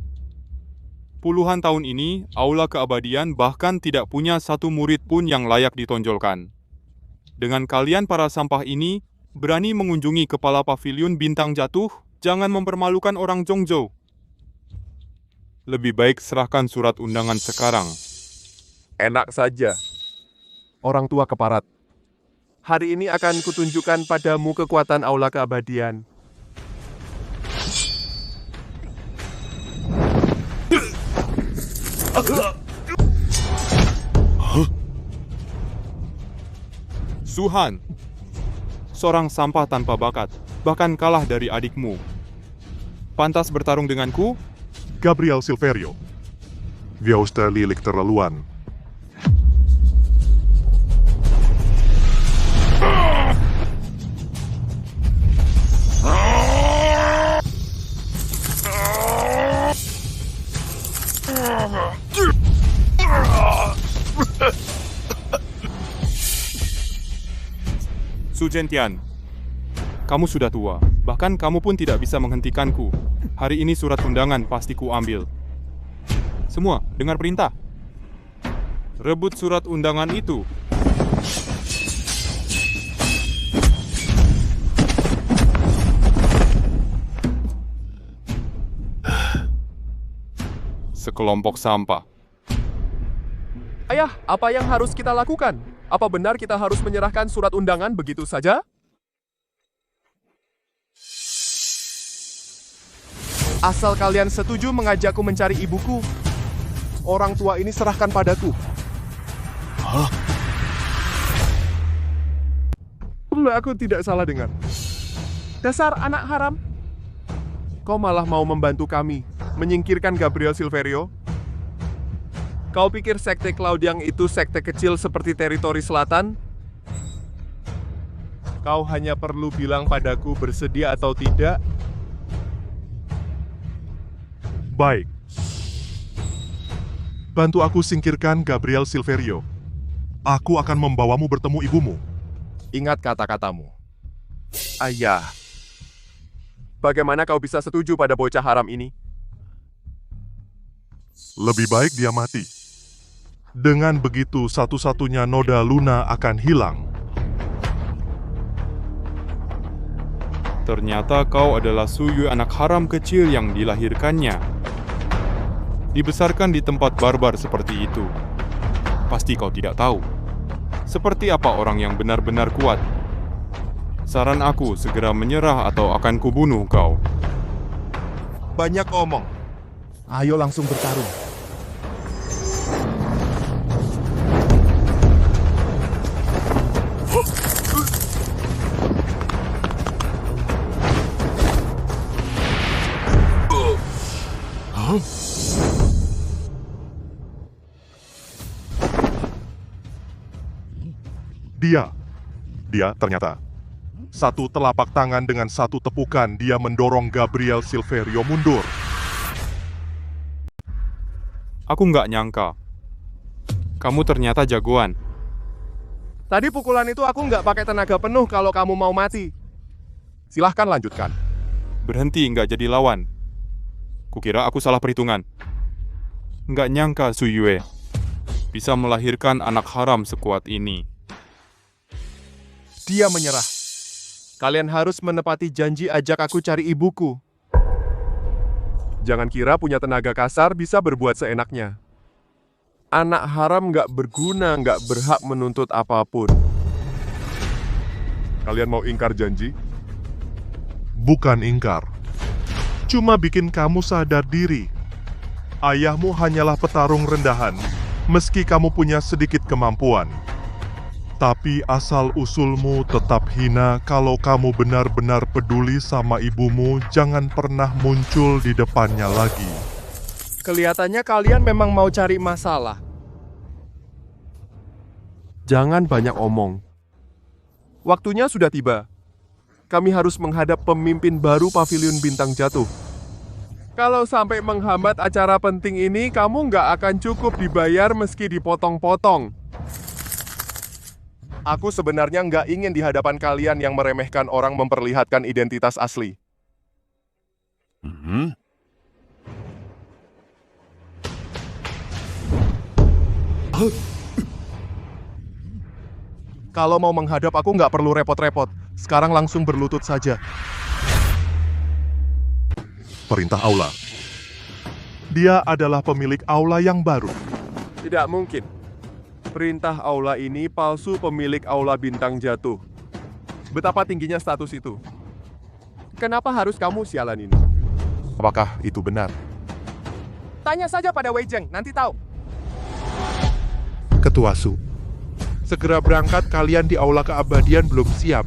Puluhan tahun ini, Aula Keabadian bahkan tidak punya satu murid pun yang layak ditonjolkan. Dengan kalian para sampah ini, berani mengunjungi kepala paviliun bintang jatuh, jangan mempermalukan orang Zhongzhou. Lebih baik serahkan surat undangan sekarang.
Enak saja. Orang tua keparat. Hari ini akan kutunjukkan padamu kekuatan Aula Keabadian.
Suhan, seorang sampah tanpa bakat, bahkan kalah dari adikmu. Pantas bertarung denganku?
Gabriel Silverio. Viausta lilik terlaluan.
Su Zentian, kamu sudah tua, bahkan kamu pun tidak bisa menghentikanku. Hari ini surat undangan pasti ku ambil. Semua, dengar perintah. Rebut surat undangan itu. Sekelompok sampah.
Ayah, apa yang harus kita lakukan? Apa benar kita harus menyerahkan surat undangan begitu saja? Asal kalian setuju mengajakku mencari ibuku, orang tua ini serahkan padaku. Hah? Aku tidak salah dengar. Dasar anak haram. Kau malah mau membantu kami menyingkirkan Gabriel Silverio? Kau pikir sekte Cloud yang itu sekte kecil seperti teritori selatan? Kau hanya perlu bilang padaku bersedia atau tidak.
Baik. Bantu aku singkirkan Gabriel Silverio. Aku akan membawamu bertemu ibumu.
Ingat kata-katamu. Ayah. Bagaimana kau bisa setuju pada bocah haram ini?
Lebih baik dia mati. Dengan begitu satu-satunya noda Luna akan hilang.
Ternyata kau adalah Suyue anak haram kecil yang dilahirkannya. Dibesarkan di tempat barbar seperti itu. Pasti kau tidak tahu. Seperti apa orang yang benar-benar kuat. Saran aku segera menyerah atau akan kubunuh kau.
Banyak omong. Ayo langsung bertarung.
Dia ternyata. Satu telapak tangan dengan satu tepukan dia mendorong Gabriel Silverio mundur.
Aku nggak nyangka. Kamu ternyata jagoan.
Tadi pukulan itu aku nggak pakai tenaga penuh kalau kamu mau mati. Silahkan lanjutkan.
Berhenti nggak jadi lawan. Kukira aku salah perhitungan. Nggak nyangka Suyue bisa melahirkan anak haram sekuat ini.
Dia menyerah. Kalian harus menepati janji ajak aku cari ibuku. Jangan kira punya tenaga kasar bisa berbuat seenaknya. Anak haram nggak berguna, nggak berhak menuntut apapun. Kalian mau ingkar janji?
Bukan ingkar. Cuma bikin kamu sadar diri. Ayahmu hanyalah petarung rendahan, meski kamu punya sedikit kemampuan. Tapi asal-usulmu tetap hina. Kalau kamu benar-benar peduli sama ibumu, jangan pernah muncul di depannya lagi.
Kelihatannya kalian memang mau cari masalah. Jangan banyak omong. Waktunya sudah tiba. Kami harus menghadap pemimpin baru Paviliun Bintang Jatuh. Kalau sampai menghambat acara penting ini, kamu nggak akan cukup dibayar meski dipotong-potong. Aku sebenarnya nggak ingin di hadapan kalian yang meremehkan orang memperlihatkan identitas asli. Kalau mau menghadap aku nggak perlu repot-repot. Sekarang langsung berlutut saja.
Perintah aula. Dia adalah pemilik aula yang baru.
Tidak mungkin. Perintah aula ini palsu pemilik aula Bintang Jatuh. Betapa tingginya status itu. Kenapa harus kamu sialan ini?
Apakah itu benar?
Tanya saja pada Wei Zheng, nanti tahu.
Ketua Su. Segera berangkat, kalian di aula keabadian belum siap.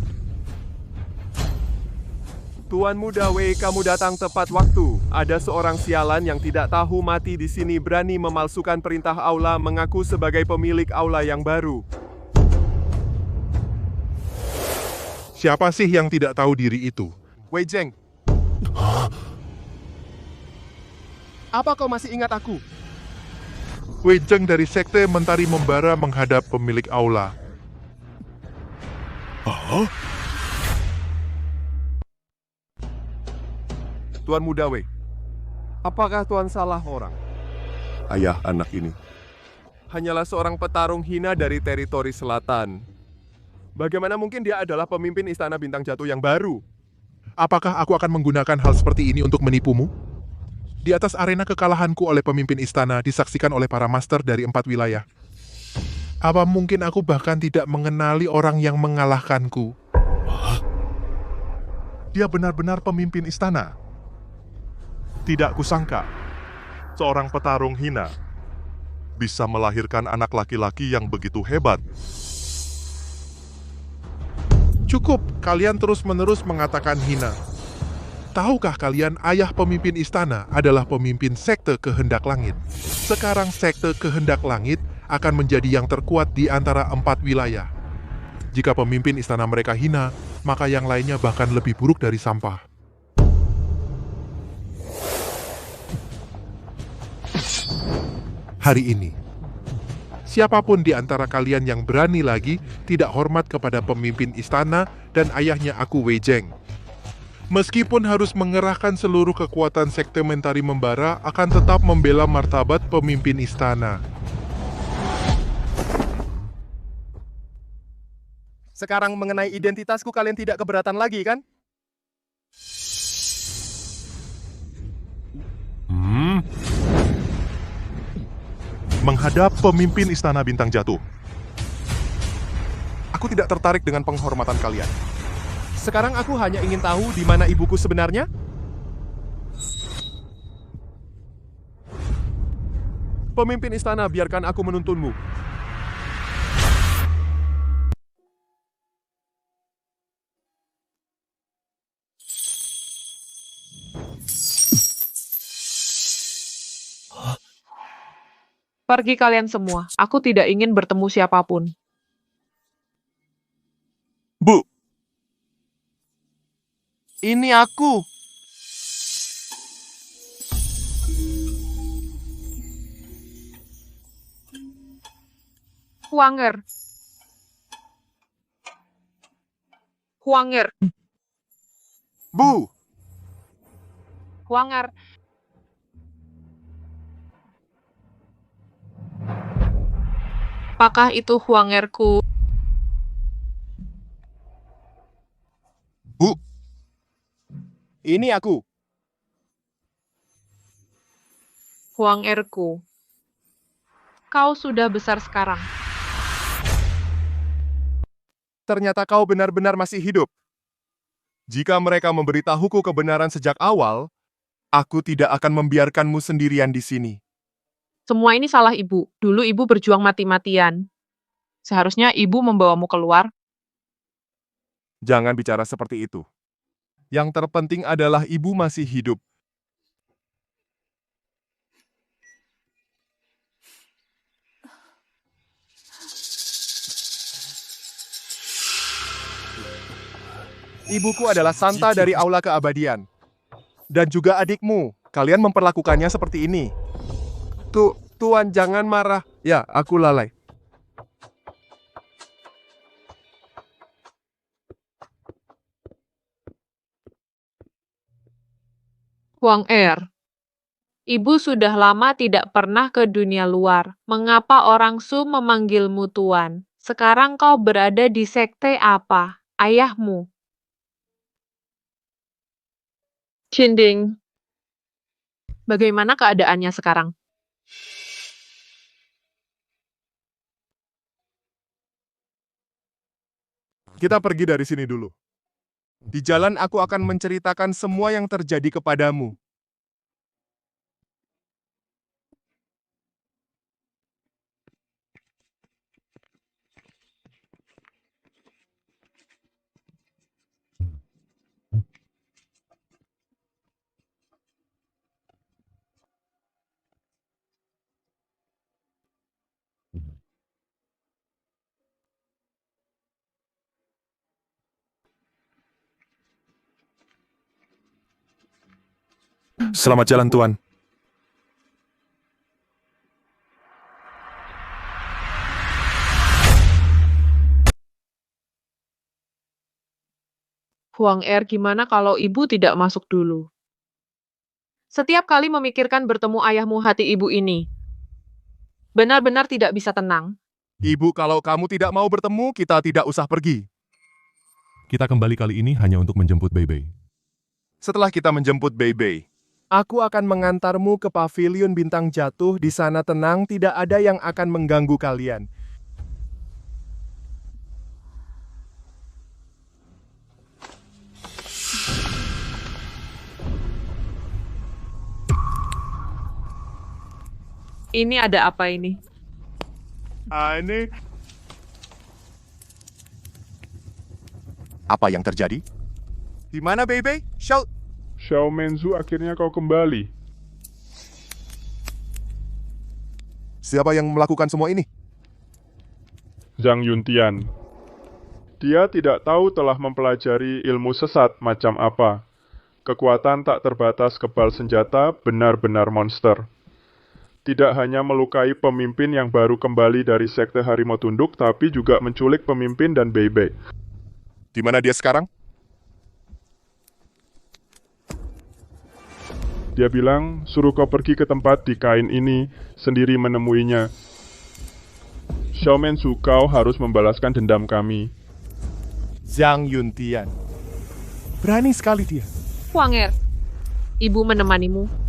Tuan Muda Wei, kamu datang tepat waktu. Ada seorang sialan yang tidak tahu mati di sini berani memalsukan perintah aula mengaku sebagai pemilik aula yang baru.
Siapa sih yang tidak tahu diri itu?
Wei Zheng. Apa kau masih ingat aku?
Wei Zheng dari Sekte Mentari Membara menghadap pemilik aula.
Tuan Muda Wei, apakah Tuan salah orang?
Ayah anak ini
hanyalah seorang petarung hina dari teritori selatan. Bagaimana mungkin dia adalah pemimpin Istana Bintang Jatuh yang baru?
Apakah aku akan menggunakan hal seperti ini untuk menipumu? Di atas arena kekalahanku oleh pemimpin istana disaksikan oleh para master dari 4 wilayah. Apa mungkin aku bahkan tidak mengenali orang yang mengalahkanku?
Dia benar-benar pemimpin istana. Tidak kusangka, seorang petarung hina bisa melahirkan anak laki-laki yang begitu hebat.
Cukup, kalian terus-menerus mengatakan hina. Tahukah kalian ayah pemimpin istana adalah pemimpin sekte kehendak langit? Sekarang sekte kehendak langit akan menjadi yang terkuat di antara 4 wilayah. Jika pemimpin istana mereka hina, maka yang lainnya bahkan lebih buruk dari sampah. Hari ini, siapapun di antara kalian yang berani lagi tidak hormat kepada pemimpin istana dan ayahnya aku Wei Zheng. Meskipun harus mengerahkan seluruh kekuatan sekte mentari membara, akan tetap membela martabat pemimpin istana.
Sekarang mengenai identitasku kalian tidak keberatan lagi, kan?
Menghadap pemimpin Istana Bintang Jatuh.
Aku tidak tertarik dengan penghormatan kalian. Sekarang aku hanya ingin tahu di mana ibuku sebenarnya. Pemimpin istana, biarkan aku menuntunmu.
Pergi kalian semua. Aku tidak ingin bertemu siapapun.
Bu,
ini aku.
Huanger. Huanger.
Bu.
Huanger. Apakah itu Huangerku?
Bu.
Ini aku.
Huangerku. Kau sudah besar sekarang.
Ternyata kau benar-benar masih hidup. Jika mereka memberitahuku kebenaran sejak awal, aku tidak akan membiarkanmu sendirian di sini.
Semua ini salah ibu. Dulu ibu berjuang mati-matian. Seharusnya ibu membawamu keluar.
Jangan bicara seperti itu. Yang terpenting adalah ibu masih hidup. Ibuku adalah Santa dari Aula Keabadian. Dan juga adikmu. Kalian memperlakukannya seperti ini. Tuan, jangan marah. Ya, aku lalai.
Huanger. Ibu sudah lama tidak pernah ke dunia luar. Mengapa orang Su memanggilmu Tuan? Sekarang kau berada di sekte apa? Ayahmu. Qinding. Bagaimana keadaannya sekarang?
Kita pergi dari sini dulu. Di jalan aku akan menceritakan semua yang terjadi kepadamu.
Selamat jalan, Tuan.
Huanger, gimana kalau ibu tidak masuk dulu? Setiap kali memikirkan bertemu ayahmu, hati ibu ini. Benar-benar tidak bisa tenang.
Ibu, kalau kamu tidak mau bertemu, kita tidak usah pergi.
Kita kembali kali ini hanya untuk menjemput Beibei.
Setelah kita menjemput Beibei, aku akan mengantarmu ke pavilion bintang jatuh. Di sana tenang, tidak ada yang akan mengganggu kalian.
Ini ada apa ini?
Ini.
Apa yang terjadi?
Di mana, Beibei?
Xiao Menzu, akhirnya kau kembali.
Siapa yang melakukan semua ini?
Zhang Yuntian. Dia tidak tahu telah mempelajari ilmu sesat macam apa. Kekuatan tak terbatas kebal senjata benar-benar monster. Tidak hanya melukai pemimpin yang baru kembali dari sekte harimau tunduk, tapi juga menculik pemimpin dan Beibei.
Di mana dia sekarang?
Dia bilang, suruh kau pergi ke tempat di kain ini, sendiri menemuinya. Xiao Menzu, kau harus membalaskan dendam kami.
Zhang Yuntian. Berani sekali dia.
Huang Er, ibu menemanimu.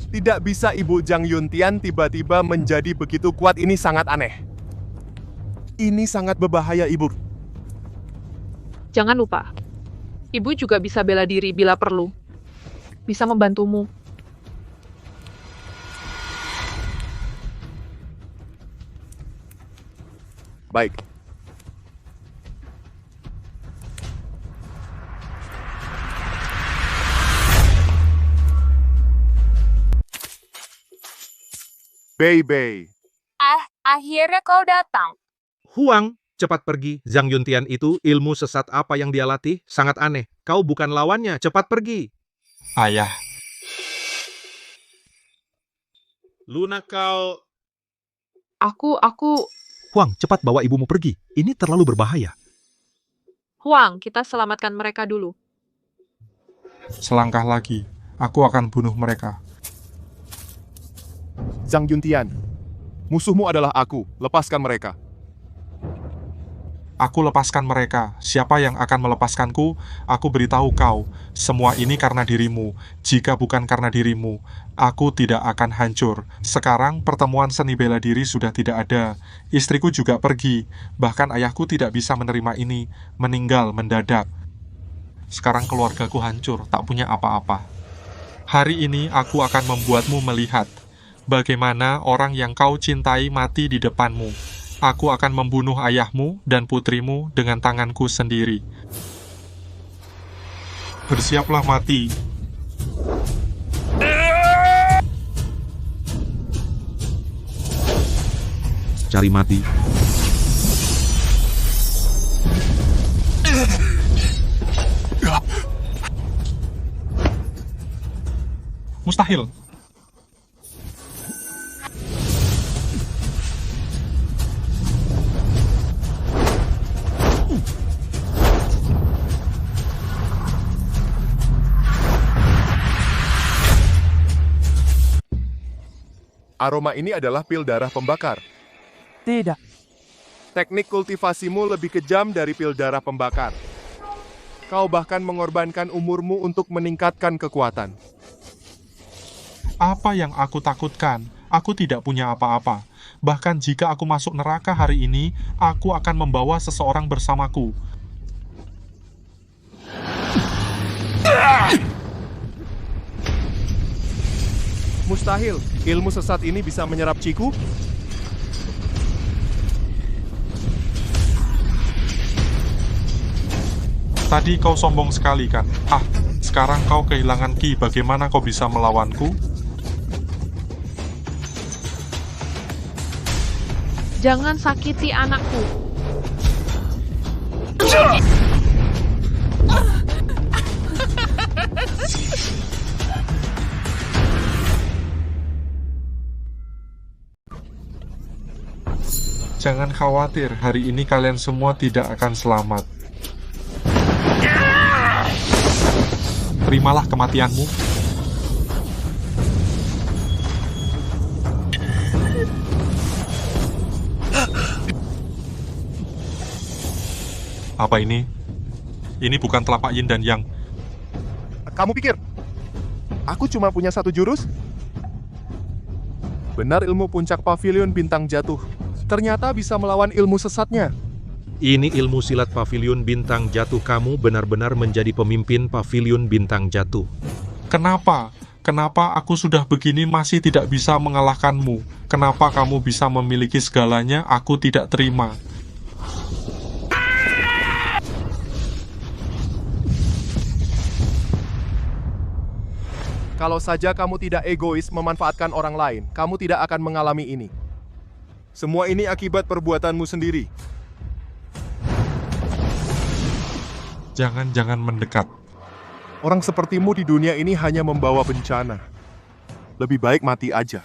Tidak bisa Ibu Zhang Yuntian tiba-tiba menjadi begitu kuat, ini sangat aneh. Ini sangat berbahaya, Ibu.
Jangan lupa, ibu juga bisa bela diri bila perlu. Bisa membantumu.
Baik. Beibei.
Akhirnya kau datang.
Huang, cepat pergi. Zhang Yuntian itu ilmu sesat apa yang dia latih sangat aneh. Kau bukan lawannya, cepat pergi.
Ayah.
Luna, kau...
Aku...
Huang, cepat bawa ibumu pergi. Ini terlalu berbahaya.
Huang, kita selamatkan mereka dulu.
Selangkah lagi, aku akan bunuh mereka.
Zhang Yuntian, musuhmu adalah aku. Lepaskan mereka.
Aku lepaskan mereka. Siapa yang akan melepaskanku? Aku beritahu kau, semua ini karena dirimu. Jika bukan karena dirimu, aku tidak akan hancur. Sekarang pertemuan seni bela diri sudah tidak ada. Istriku juga pergi. Bahkan ayahku tidak bisa menerima ini. Meninggal mendadak. Sekarang keluargaku hancur, tak punya apa-apa. Hari ini aku akan membuatmu melihat bagaimana orang yang kau cintai mati di depanmu. Aku akan membunuh ayahmu dan putrimu dengan tanganku sendiri. Bersiaplah mati.
Cari mati.
Mustahil.
Aroma ini adalah pil darah pembakar.
Tidak.
Teknik kultivasimu lebih kejam dari pil darah pembakar. Kau bahkan mengorbankan umurmu untuk meningkatkan kekuatan.
Apa yang aku takutkan? Aku tidak punya apa-apa. Bahkan jika aku masuk neraka hari ini, aku akan membawa seseorang bersamaku.
Mustahil, ilmu sesat ini bisa menyerap Ciku?
Tadi kau sombong sekali kan? Sekarang kau kehilangan Ki, bagaimana kau bisa melawanku?
Jangan sakiti anakku.
Jangan khawatir, hari ini kalian semua tidak akan selamat. Terimalah kematianmu. Apa ini? Ini bukan telapak yin dan yang.
Kamu pikir aku cuma punya satu jurus? Benar ilmu puncak pavilion bintang jatuh. Ternyata bisa melawan ilmu sesatnya.
Ini ilmu silat pavilion bintang jatuh. Kamu benar-benar menjadi pemimpin pavilion bintang jatuh.
Kenapa? Kenapa aku sudah begini masih tidak bisa mengalahkanmu? Kenapa kamu bisa memiliki segalanya, aku tidak terima.
Kalau saja kamu tidak egois memanfaatkan orang lain, kamu tidak akan mengalami ini. Semua ini akibat perbuatanmu sendiri.
Jangan mendekat.
Orang sepertimu di dunia ini hanya membawa bencana. Lebih baik mati aja.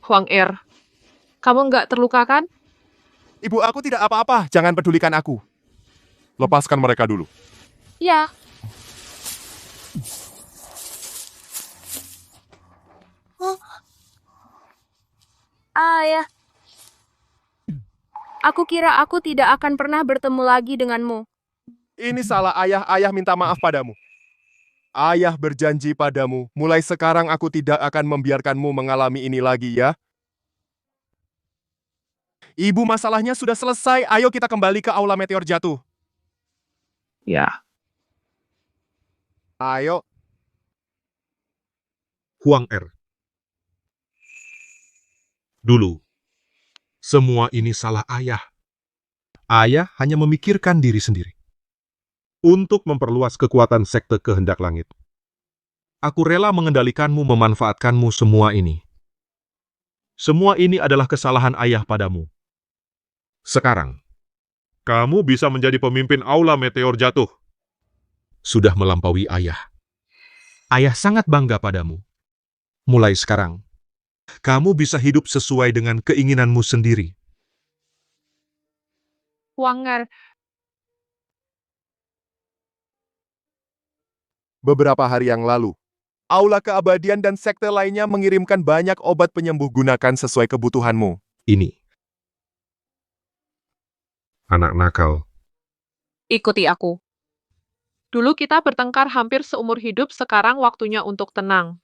Huang Er, kamu nggak terluka kan?
Ibu, aku tidak apa-apa. Jangan pedulikan aku. Lepaskan mereka dulu.
Ya. Ayah. Aku kira aku tidak akan pernah bertemu lagi denganmu.
Ini salah ayah. Ayah minta maaf padamu. Ayah berjanji padamu, mulai sekarang aku tidak akan membiarkanmu mengalami ini lagi ya. Ibu, masalahnya sudah selesai. Ayo kita kembali ke aula meteor jatuh.
Ya.
Ayo.
Huang Er. Dulu, semua ini salah ayah. Ayah hanya memikirkan diri sendiri. Untuk memperluas kekuatan sekte kehendak langit. Aku rela mengendalikanmu, memanfaatkanmu semua ini. Semua ini adalah kesalahan ayah padamu. Sekarang, kamu bisa menjadi pemimpin aula meteor jatuh. Sudah melampaui ayah. Ayah sangat bangga padamu. Mulai sekarang, kamu bisa hidup sesuai dengan keinginanmu sendiri.
Huang Er,
Beberapa hari yang lalu, aula keabadian dan sekte lainnya mengirimkan banyak obat penyembuh, gunakan sesuai kebutuhanmu.
Ini. Anak nakal.
ikuti aku. Dulu kita bertengkar hampir seumur hidup, sekarang waktunya untuk tenang.